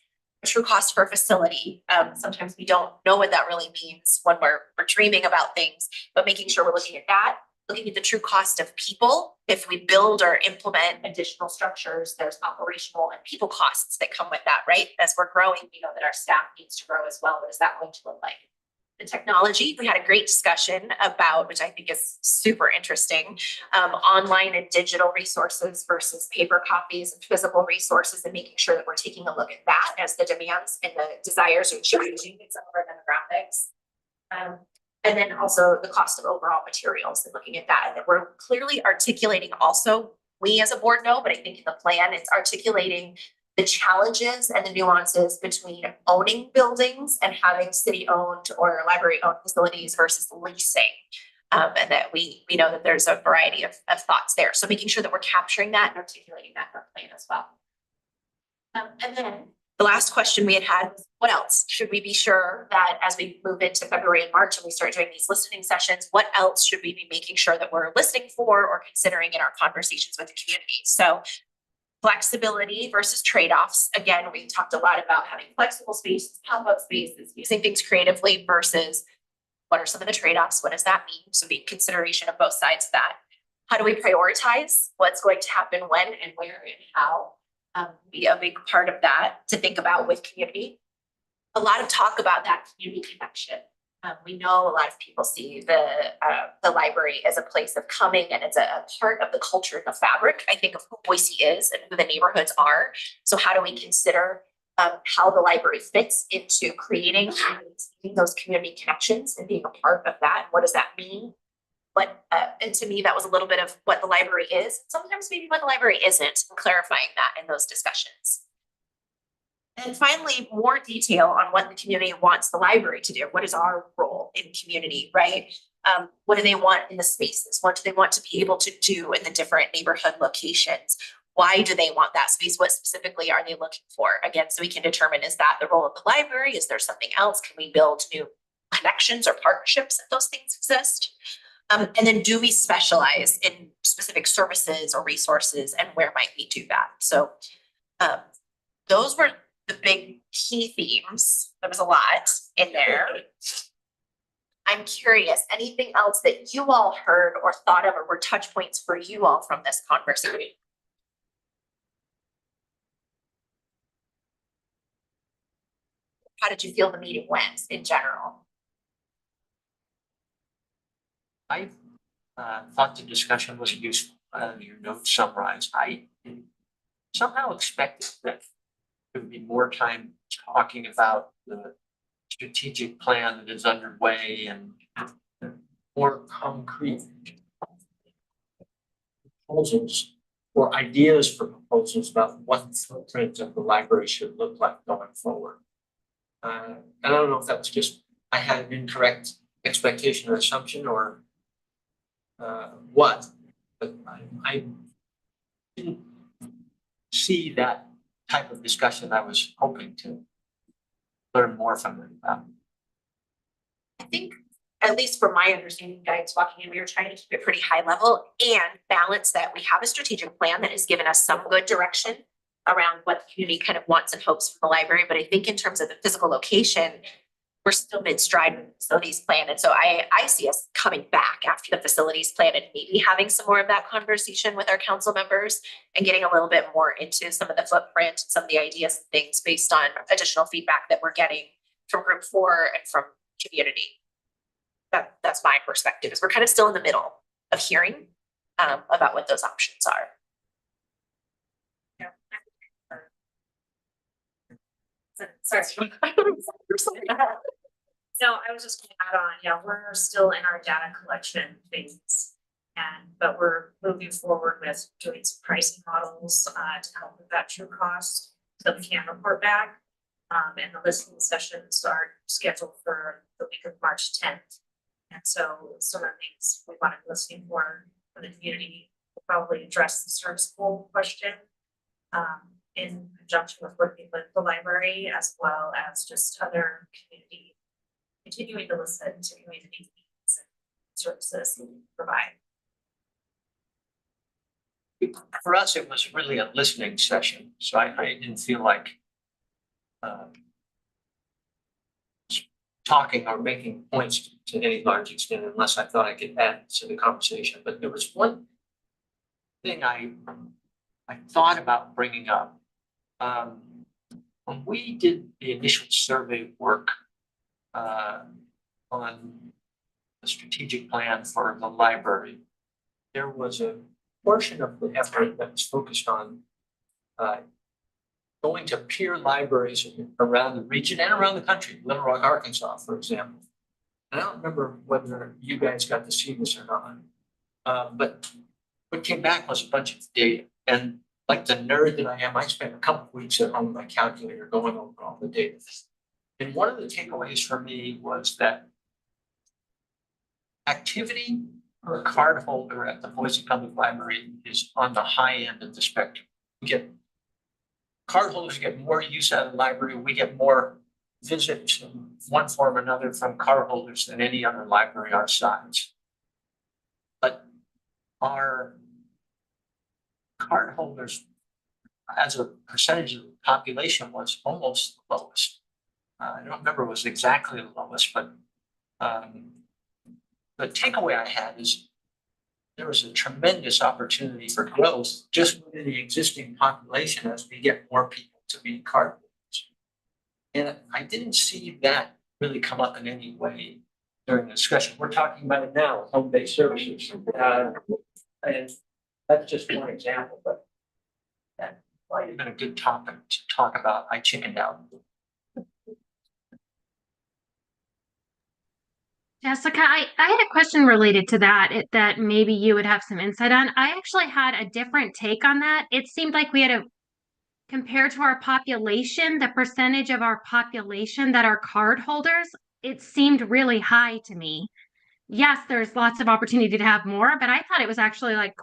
A true cost for a facility. Sometimes we don't know what that really means when we're dreaming about things, but making sure we're looking at that, looking at the true cost of people. If we build or implement additional structures, there's operational and people costs that come with that, right? As we're growing, we know that our staff needs to grow as well. What is that going to look like? The technology, we had a great discussion about, which I think is super interesting, online and digital resources versus paper copies and physical resources, and making sure that we're taking a look at that as the demands and the desires are changing in some of our demographics. And then also the cost of overall materials and looking at that. And that we're clearly articulating also, we as a board know, but I think in the plan, it's articulating the challenges and the nuances between owning buildings and having city-owned or library-owned facilities versus leasing. And that we know that there's a variety of thoughts there. So making sure that we're capturing that and articulating that in our plan as well. And then the last question we had was, what else should we be sure that as we move into February and March and we start doing these listening sessions, what else should we be making sure that we're listening for or considering in our conversations with the community? So flexibility versus trade-offs. Again, we talked a lot about having flexible spaces, pop-up spaces, using things creatively versus what are some of the trade-offs? What does that mean? So being consideration of both sides of that. How do we prioritize what's going to happen when and where and how? Be a big part of that to think about with community. A lot of talk about that community connection. We know a lot of people see the library as a place of coming, and it's a part of the culture and the fabric, I think, of who Boise is and who the neighborhoods are. So how do we consider how the library fits into creating those community connections and being a part of that? What does that mean? And to me, that was a little bit of what the library is, sometimes maybe what the library isn't, and clarifying that in those discussions. And finally, more detail on what the community wants the library to do. What is our role in community, right? What do they want in the spaces? What do they want to be able to do in the different neighborhood locations? Why do they want that space? What specifically are they looking for? Again, so we can determine, is that the role of the library? Is there something else? Can we build new connections or partnerships if those things exist? And then do we specialize in specific services or resources, and where might we do that? So those were the big key themes. There was a lot in there. I'm curious, anything else that you all heard or thought of or were touch points for you all from this conversation? How did you feel the meeting went in general? I thought the discussion was useful. Your notes summarized. I somehow expected that there would be more time talking about the strategic plan that is underway and more concrete proposals or ideas for proposals about what the footprint of the library should look like going forward. And I don't know if that was just, I had an incorrect expectation or assumption or what, but I didn't see that type of discussion I was hoping to learn more from them about. I think, at least from my understanding, guides walking in, we were trying to keep it pretty high level and balance that we have a strategic plan that has given us some good direction around what the community kind of wants and hopes from the library. But I think in terms of the physical location, we're still mid-stride with the facilities plan. And so I see us coming back after the facilities plan and maybe having some more of that conversation with our council members and getting a little bit more into some of the footprint, some of the ideas and things based on additional feedback that we're getting from group 4 and from community. That's my perspective, is we're kind of still in the middle of hearing about what those options are. Sorry. No, I was just gonna add on, yeah, we're still in our data collection phase. But we're moving forward with doing some pricing models to help with that true cost, so we can report back. And the listening sessions are scheduled for the week of March 10th. And so some of the things we want to be listening for the community will probably address the service pool question in conjunction with working with the library, as well as just other community, continuing to listen to community needs and services we provide. For us, it was really a listening session, so I didn't feel like talking or making points to any large extent unless I thought I could add to the conversation. But there was one thing I thought about bringing up. When we did the initial survey work on the strategic plan for the library, there was a portion of the effort that was focused on going to peer libraries around the region and around the country, Little Rock, Arkansas, for example. And I don't remember whether you guys got to see this or not, but what came back was a bunch of data. And like the nerd that I am, I spent a couple of weeks at home with my calculator going over all the data. And one of the takeaways for me was that activity for a card holder at the Boise Public Library is on the high end of the spectrum. We get card holders get more use out of the library. We get more visits in one form or another from card holders than any other library our size. But our card holders as a percentage of the population was almost the lowest. I don't remember it was exactly the lowest, but the takeaway I had is there was a tremendous opportunity for growth just within the existing population as we get more people to be card holders. And I didn't see that really come up in any way during the discussion. We're talking about it now, home-based services. And that's just one example, but that might have been a good topic to talk about. I chickened out. Jessica, I had a question related to that that maybe you would have some insight on. I actually had a different take on that. It seemed like we had compared to our population, the percentage of our population that are card holders, it seemed really high to me. Yes, there's lots of opportunity to have more, but I thought it was actually like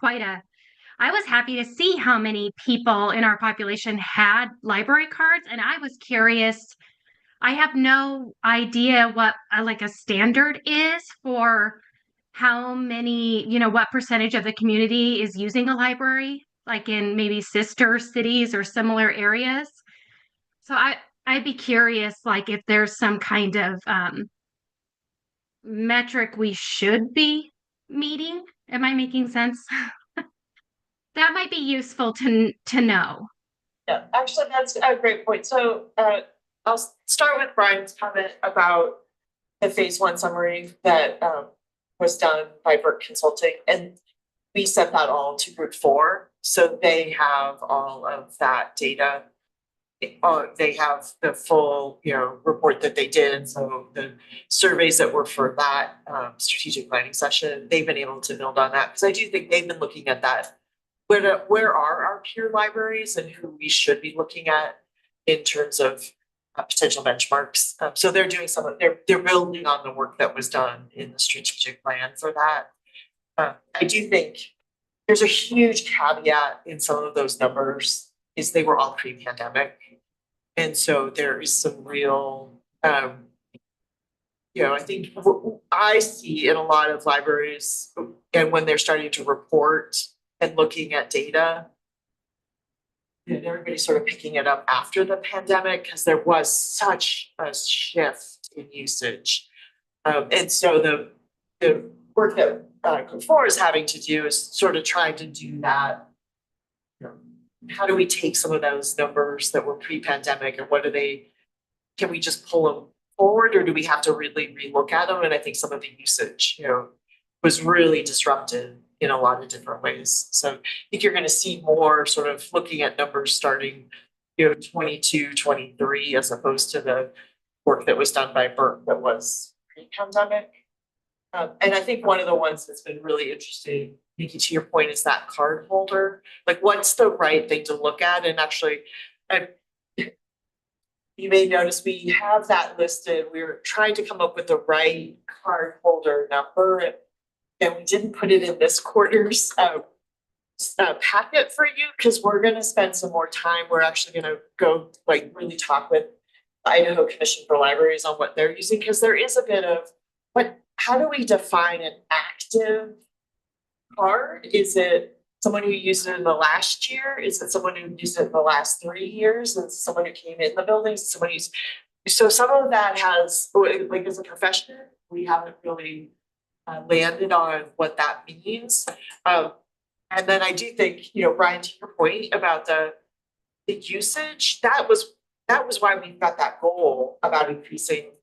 I was happy to see how many people in our population had library cards, and I was curious. I have no idea what like a standard is for how many, what percentage of the community is using a library, like in maybe sister cities or similar areas. So I'd be curious, like if there's some kind of metric we should be meeting. Am I making sense? That might be useful to know. Yeah, actually, that's a great point. So I'll start with Brian's comment about the phase 1 summary that was done by Burke Consulting. And we sent that all to group 4, so they have all of that data. They have the full, report that they did, and so the surveys that were for that strategic planning session, they've been able to build on that, because I do think they've been looking at that. Where are our peer libraries and who we should be looking at in terms of potential benchmarks? So they're doing they're building on the work that was done in the strategic plan for that. I do think there's a huge caveat in some of those numbers is they were all pre-pandemic. And so there is some real, I think I see in a lot of libraries, and when they're starting to report and looking at data, and everybody's sort of picking it up after the pandemic because there was such a shift in usage. And so the work that Group 4 is having to do is sort of trying to do that. How do we take some of those numbers that were pre-pandemic and can we just pull them forward, or do we have to really relook at them? And I think some of the usage, was really disrupted in a lot of different ways. So I think you're going to see more sort of looking at numbers starting, 22, 23, as opposed to the work that was done by Burke that was pre-pandemic. And I think one of the ones that's been really interesting, Nikki, to your point, is that card holder. Like, what's the right thing to look at? And actually, you may notice we have that listed. We were trying to come up with the right card holder number, and we didn't put it in this quarter's packet for you, because we're going to spend some more time. We're actually going to go really talk with the Idaho Commission for Libraries on what they're using, because there is a bit of how do we define an active card? Is it someone who used it in the last year? Is it someone who used it in the last 3 years? Is it someone who came in the buildings? Someone who's so some of that has, as a profession, we haven't really landed on what that means. And then I do think, Brian, to your point about the usage, that was why we've got that goal about increasing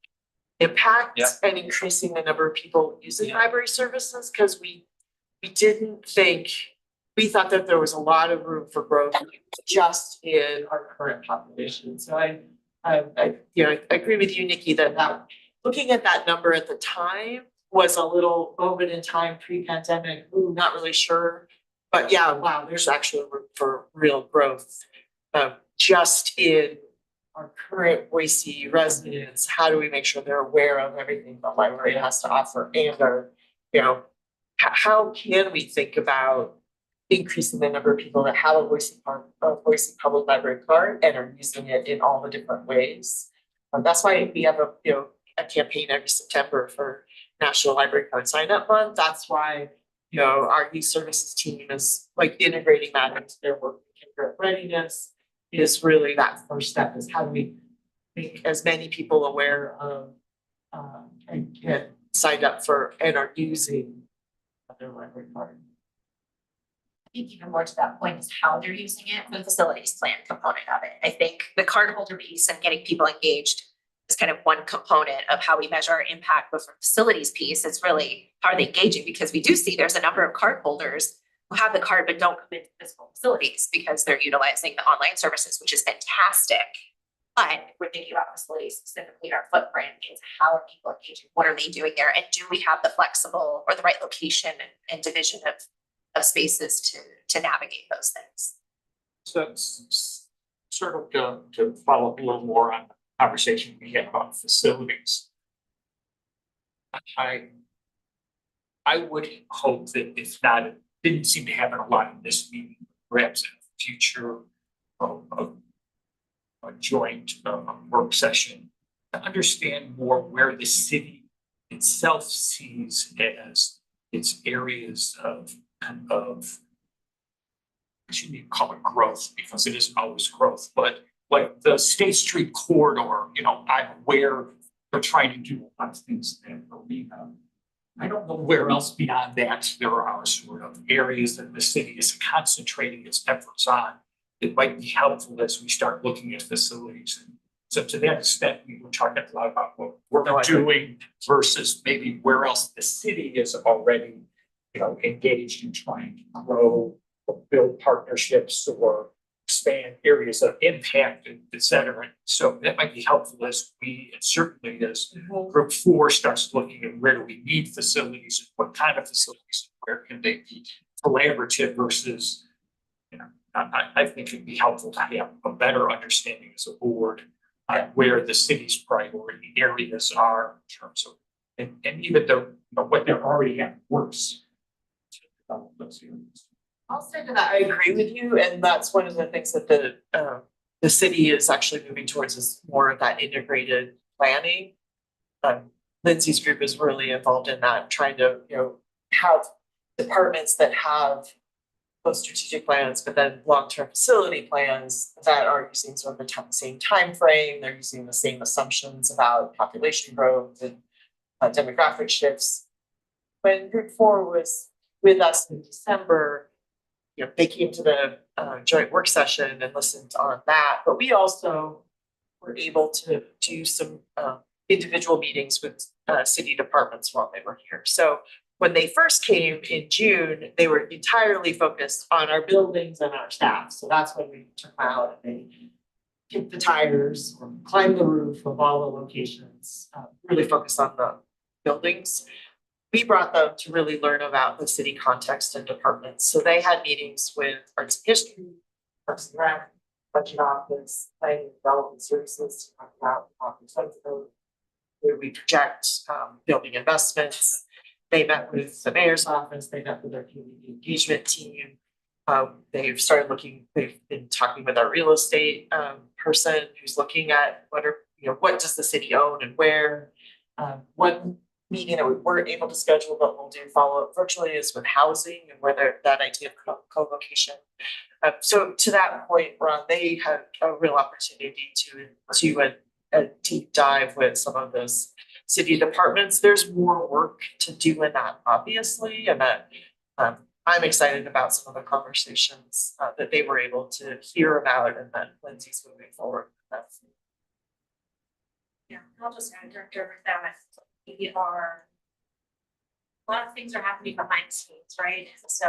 impact and increasing the number of people using library services, because we thought that there was a lot of room for growth just in our current population. So I agree with you, Nikki, that looking at that number at the time was a little moment in time pre-pandemic. Ooh, not really sure, but yeah, wow, there's actually room for real growth just in our current Boise residents. How do we make sure they're aware of everything the library has to offer, and how can we think about increasing the number of people that have a Boise Public Library card and are using it in all the different ways? That's why we have a campaign every September for National Library Card Sign Up Month. That's why our youth services team is integrating that into their work in kindred readiness. Is really that first step, is how do we make as many people aware of and get signed up for and are using their library card. I think even more to that point is how they're using it, the facilities plan component of it. I think the cardholder piece and getting people engaged is kind of one component of how we measure our impact, but for facilities piece, it's really how are they engaging? Because we do see there's a number of cardholders who have the card but don't come into physical facilities because they're utilizing the online services, which is fantastic. But if we're thinking about facilities, specifically our footprint, is how are people engaging? What are they doing there? And do we have the flexible or the right location and division of spaces to navigate those things? So it's sort of to follow up a little more on the conversation we had about facilities. I would hope that if not, it didn't seem to happen a lot in this meeting, perhaps in the future of a joint work session, to understand more where the city itself sees as its areas of I shouldn't even call it growth, because it isn't always growth, but like the State Street corridor, I'm aware they're trying to do a lot of things in that arena. I don't know where else beyond that there are sort of areas that the city is concentrating its efforts on. It might be helpful as we start looking at facilities. And so to that extent, we were talking a lot about what we're doing versus maybe where else the city is already engaged in trying to grow or build partnerships or expand areas of impact, et cetera. So that might be helpful as we, and certainly as group 4 starts looking at where do we need facilities, and what kind of facilities, where can they be collaborative versus, I think it'd be helpful to have a better understanding as a board on where the city's priority areas are in terms of, and even though, what they're already have works. To develop those areas. I'll say to that, I agree with you, and that's one of the things that the city is actually moving towards is more of that integrated planning. Lindsay's group is really involved in that, trying to, have departments that have both strategic plans, but then long-term facility plans that are using sort of the same time frame. They're using the same assumptions about population growth and demographic shifts. When Group 4 was with us in December, they came to the joint work session and listened on that, but we also were able to do some individual meetings with city departments while they were here. So when they first came in June, they were entirely focused on our buildings and our staff. So that's when we took them out and they kicked the tires or climbed the roof of all the locations, really focused on the buildings. We brought them to really learn about the city context and departments. So they had meetings with Arts and History, Parks and Rec, Budget Office, Planning and Development Services to talk about where we project building investments. They met with the mayor's office, they met with their community engagement team. They've been talking with our real estate person who's looking at what does the city own and where. One meeting that we weren't able to schedule, but we'll do follow-up virtually is with housing and whether that idea of co-location. So to that point, Ron, they had a real opportunity to a deep dive with some of those city departments. There's more work to do in that, obviously, and that I'm excited about some of the conversations that they were able to hear about and that Lindsay's moving forward with that. Yeah, I'll just add, Director, that we are, a lot of things are happening behind the scenes, right? So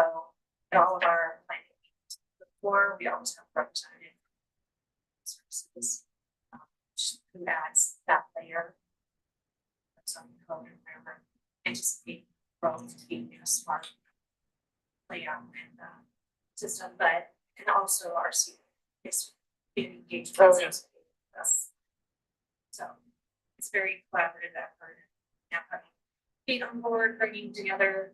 at all of our planning meetings before, we also have representative services, who adds that layer. Some code environment, anticipate growth to be smart layout in the system, but and also our is being engaged with us. So it's very collaborative effort. Yeah, being on board, bringing together.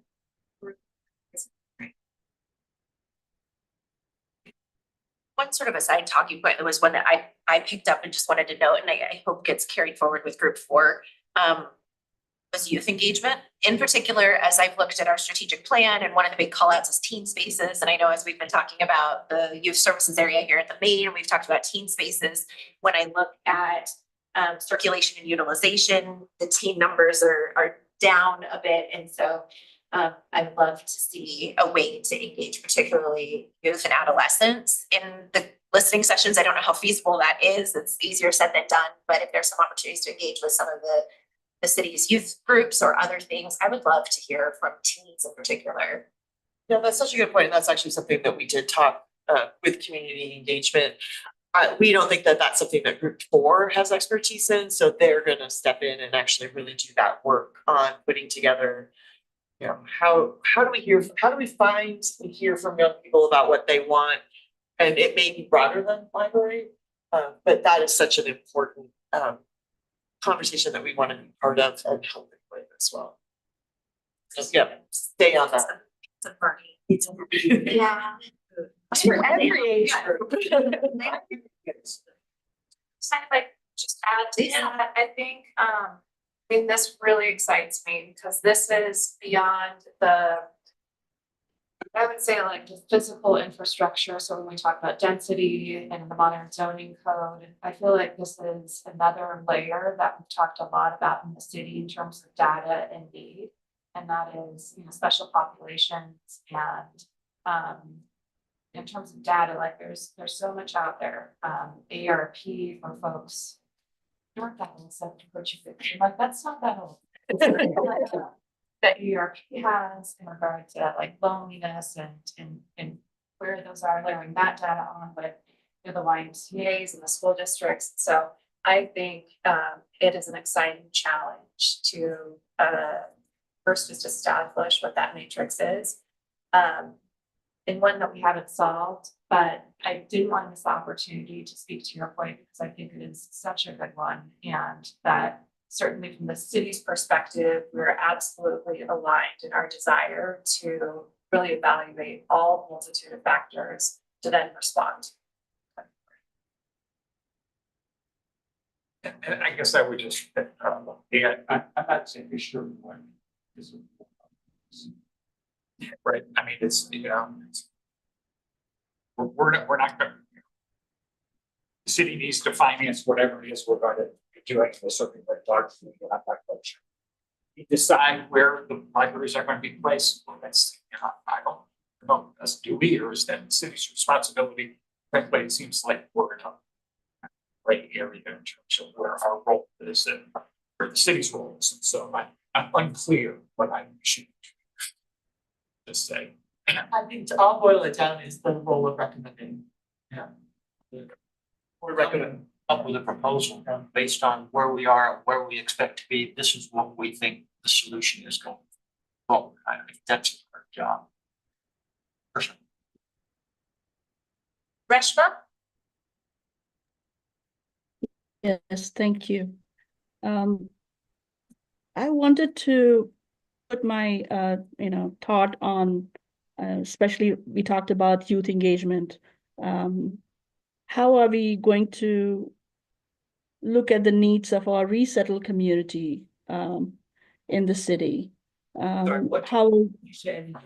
One sort of a side talking point that was one that I picked up and just wanted to note, and I hope gets carried forward with Group 4, was youth engagement. In particular, as I've looked at our strategic plan, and one of the big call outs is teen spaces. And I know as we've been talking about the youth services area here at the Main, we've talked about teen spaces. When I look at circulation and utilization, the teen numbers are down a bit. And so I'd love to see a way to engage particularly youth and adolescents in the listening sessions. I don't know how feasible that is. It's easier said than done, but if there's some opportunities to engage with some of the city's youth groups or other things, I would love to hear from teens in particular. Yeah, that's such a good point. And that's actually something that we did talk with community engagement. We don't think that that's something that Group 4 has expertise in. So they're going to step in and actually really do that work on putting together, how do we hear from young people about what they want? And it may be broader than library, but that is such an important conversation that we want to be part of and help with as well. So yeah, stay on that. It's a party. It's a party. Yeah. For every age group. Kind of like just add to that, I think, this really excites me because this is beyond I would say like the physical infrastructure. So when we talk about density and the modern zoning code, I feel like this is another layer that we've talked a lot about in the city in terms of data and need. And that is, special populations and in terms of data, like there's so much out there. ARP for folks. Not that old, 70 what you think. Like that's not that old. that ERP has in regard to like loneliness and where those are layering that data on with the YMCA's and the school districts. So I think it is an exciting challenge to first just establish what that matrix is. And one that we haven't solved, but I didn't want to miss the opportunity to speak to your point because I think it is such a good one. And that certainly from the city's perspective, we're absolutely aligned in our desire to really evaluate all multitude of factors to then respond. And I guess I would just, yeah, I'm not saying we should one. Right, I mean, it's, you know, we're not gonna. The city needs to finance whatever it is we're going to be doing for something like dark. You decide where the libraries are going to be placed. Well, that's, you know, I don't know, as do we, or is that the city's responsibility? Frankly, it seems like we're gonna right area in terms of where our role is and where the city's role is. And so I'm unclear what I should just say. I think to all boil it down is the role of recommending. Yeah. We recommend up with a proposal based on where we are, where we expect to be. This is what we think the solution is going forward. I think that's our job. Personally. Reshma? Yes, thank you. I wanted to put my, thought on, especially we talked about youth engagement. How are we going to look at the needs of our resettled community in the city? How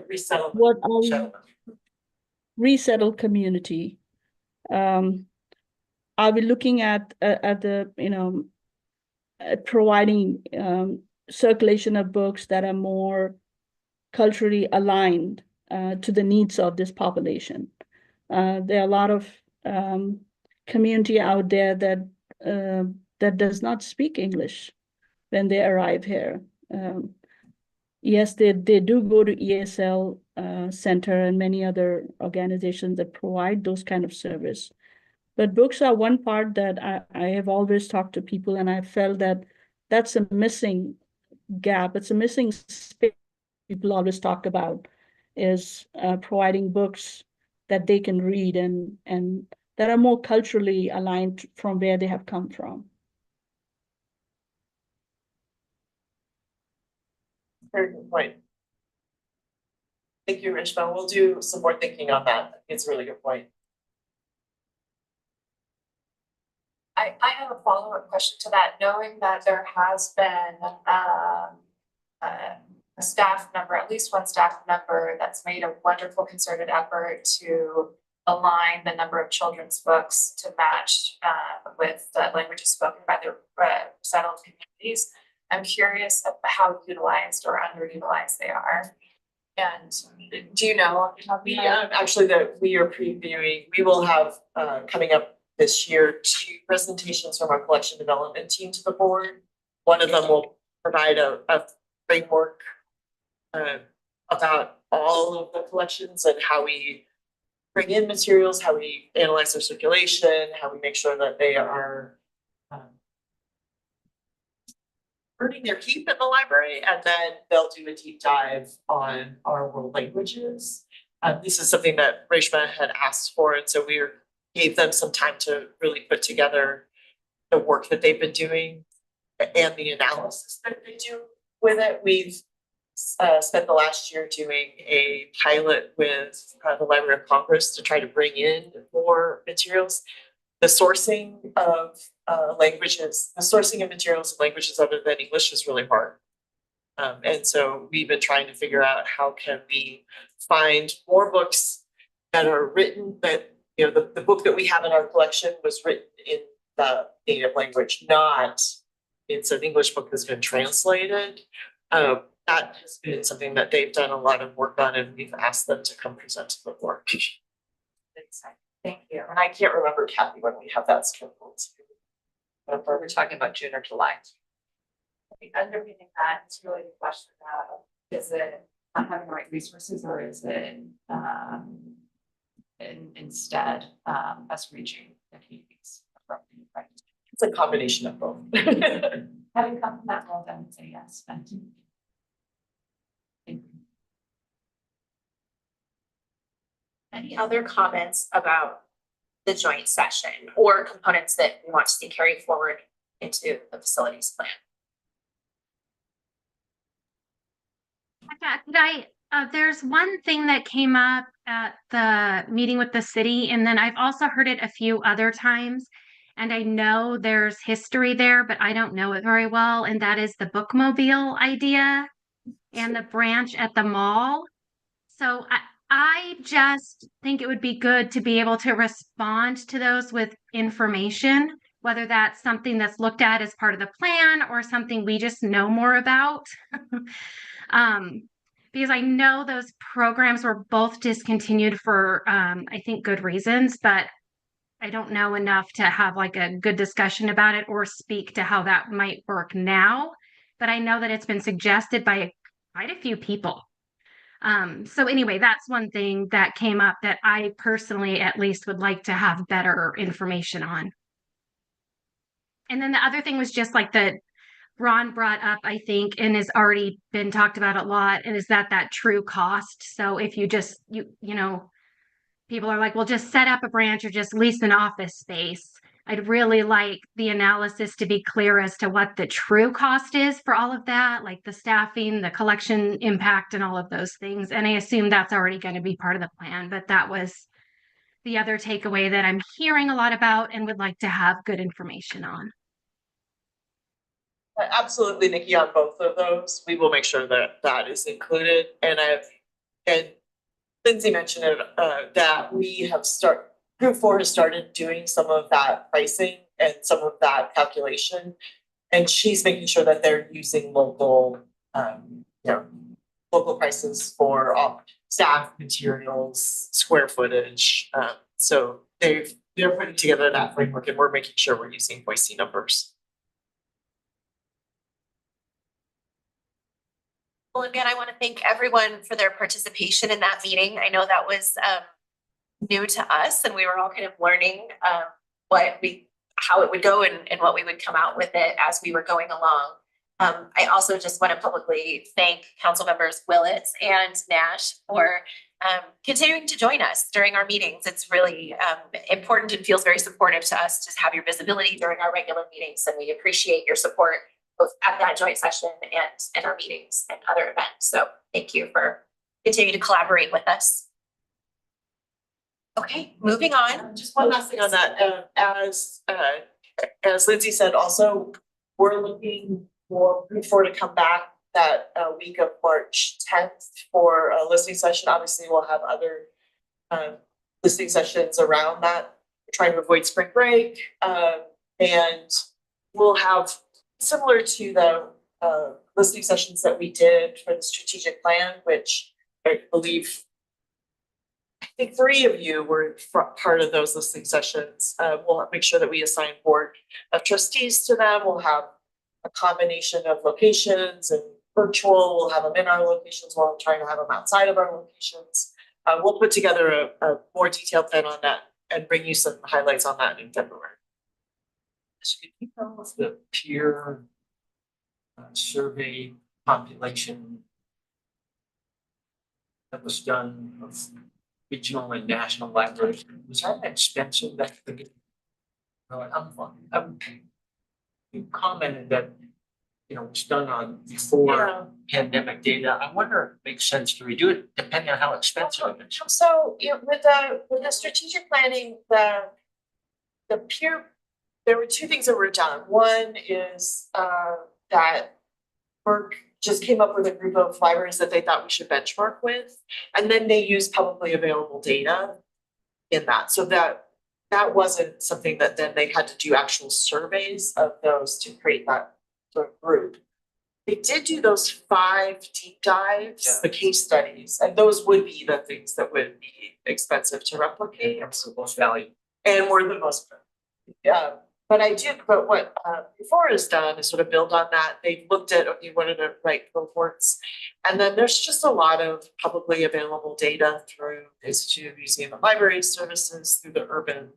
Resettle. what are resettled community? Are we looking at the at providing circulation of books that are more culturally aligned to the needs of this population? There are a lot of community out there that does not speak English when they arrive here. Yes, they do go to ESL Center and many other organizations that provide those kind of service. But books are one part that I have always talked to people, and I felt that that's a missing gap. It's a missing space people always talk about, is providing books that they can read and that are more culturally aligned from where they have come from. Very good point. Thank you, Rishma. We'll do some more thinking on that. It's a really good point. I have a follow-up question to that, knowing that there has been a staff member, at least one staff member that's made a wonderful concerted effort to align the number of children's books to match with the languages spoken by the settled communities. I'm curious of how utilized or underutilized they are. And do you know? Actually, that we are previewing, we will have coming up this year 2 presentations from our collection development team to the board. One of them will provide a framework about all of the collections and how we bring in materials, how we analyze their circulation, how we make sure that they are earning their keep in the library, and then they'll do a deep dive on our world languages. This is something that Reshma had asked for, and so we gave them some time to really put together the work that they've been doing and the analysis that they do with it. We've spent the last year doing a pilot with the Library of Congress to try to bring in more materials. The sourcing of languages, the sourcing of materials in languages other than English is really hard. And so we've been trying to figure out how can we find more books that are written that, you know, the book that we have in our collection was written in the native language, not it's an English book that's been translated. That has been something that they've done a lot of work on, and we've asked them to come present to the board. Thank you. And I can't remember, Kathy, when we have that scheduled. We're talking about June or July. Underpinning that is really the question of Is it not having the right resources, or is it instead us reaching the communities? It's a combination of both. Having come from that world, I would say yes. Thank you. Any other comments about the joint session or components that we want to see carried forward into the facilities plan? There's one thing that came up at the meeting with the city, and then I've also heard it a few other times. And I know there's history there, but I don't know it very well. And that is the bookmobile idea and the branch at the mall. So I just think it would be good to be able to respond to those with information, whether that's something that's looked at as part of the plan or something we just know more about. Because I know those programs were both discontinued for, I think, good reasons, but I don't know enough to have like a good discussion about it or speak to how that might work now. But I know that it's been suggested by quite a few people. So anyway, that's one thing that came up that I personally at least would like to have better information on. And then the other thing was just like the Ron brought up, I think, and has already been talked about a lot, and is that true cost. So if you just, you know, people are like, well, just set up a branch or just lease an office space. I'd really like the analysis to be clear as to what the true cost is for all of that, like the staffing, the collection impact, and all of those things. And I assume that's already going to be part of the plan, but that was the other takeaway that I'm hearing a lot about and would like to have good information on. Absolutely, Nikki, on both of those. We will make sure that that is included. And Lindsay mentioned it, that we have Group 4 has started doing some of that pricing and some of that calculation. And she's making sure that they're using local, local prices for staff, materials, square footage. So they're putting together that framework, and we're making sure we're using Boise numbers. Well, again, I want to thank everyone for their participation in that meeting. I know that was new to us, and we were all kind of learning how it would go and what we would come out with it as we were going along. I also just want to publicly thank Council Members Willits and Nash for continuing to join us during our meetings. It's really important and feels very supportive to us to have your visibility during our regular meetings, and we appreciate your support both at that joint session and in our meetings and other events. So thank you for continuing to collaborate with us. Okay, moving on. Just one last thing on that. As Lindsay said, also, we're looking for Group 4 to come back that week of March 10th for a listening session. Obviously, we'll have other listening sessions around that. We're trying to avoid spring break, and we'll have, similar to the listening sessions that we did for the strategic plan, which I think 3 of you were part of those listening sessions. We'll make sure that we assign board of trustees to them. We'll have a combination of locations and virtual. We'll have them in our locations while trying to have them outside of our locations. We'll put together a more detailed plan on that and bring you some highlights on that in February. Could you tell us the peer survey population that was done of regional and national libraries? Was that expensive? You commented that, it's done on before pandemic data. I wonder if it makes sense to redo it depending on how expensive it is. So, with the strategic planning, the peer, there were 2 things that were done. One is that Merck just came up with a group of libraries that they thought we should benchmark with, and then they used publicly available data in that. So that wasn't something that then they had to do actual surveys of those to create that sort of group. They did do those 5 deep dives, the case studies, and those would be the things that would be expensive to replicate. That's the most value. And were the most but what before is done is sort of build on that. They've looked at, okay, what are the right cohorts? And then there's just a lot of publicly available data through the Institute of Museum and Library Services, through the Urban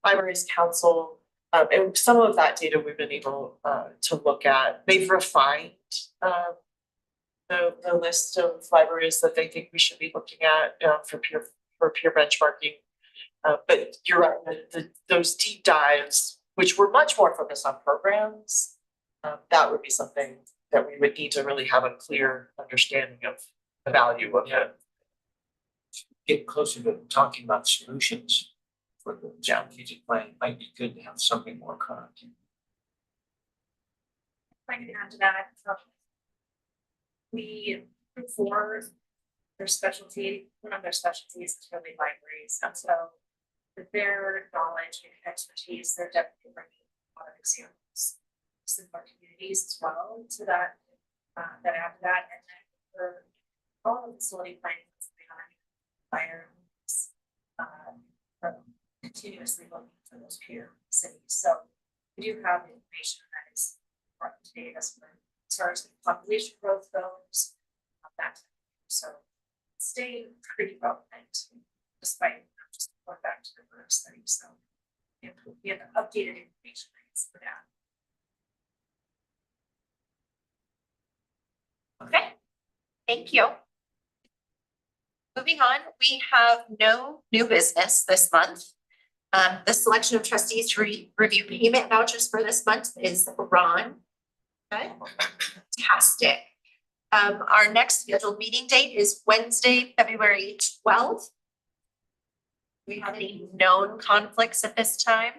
Libraries Council. And some of that data we've been able to look at. They've refined the list of libraries that they think we should be looking at for peer benchmarking. But you're right, those deep dives, which were much more focused on programs, that would be something that we would need to really have a clear understanding of the value of it. Get closer to talking about solutions for the strategic plan. It might be good to have something more current. If I can add to that, we put forward their specialty, one of their specialties is really libraries, and so with their knowledge and expertise, they're definitely bringing a lot of examples in our communities as well to that, that add to that, and then for all the facility planning that's behind environments, continuously looking for those peer cities. So we do have the information that is brought to date as far as the population growth goes, that. So staying pretty relevant despite just going back to the first study. So we have updated information for that. Okay, thank you. Moving on, we have no new business this month. The selection of trustees to review payment vouchers for this month is Ron. Okay, fantastic. Our next scheduled meeting date is Wednesday, February 12th. Do we have any known conflicts at this time?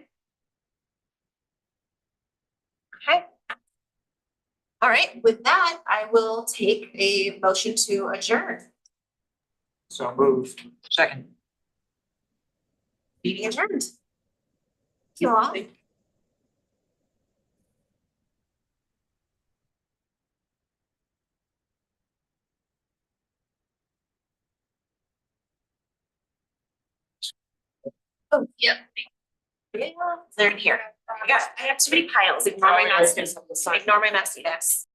Okay. All right, with that, I will take a motion to adjourn. So moved. Second. Meeting adjourned. Thank you all. Oh, yeah. Yeah, they're in here. I have too many piles. Ignore my messiness. Ignore my messiness.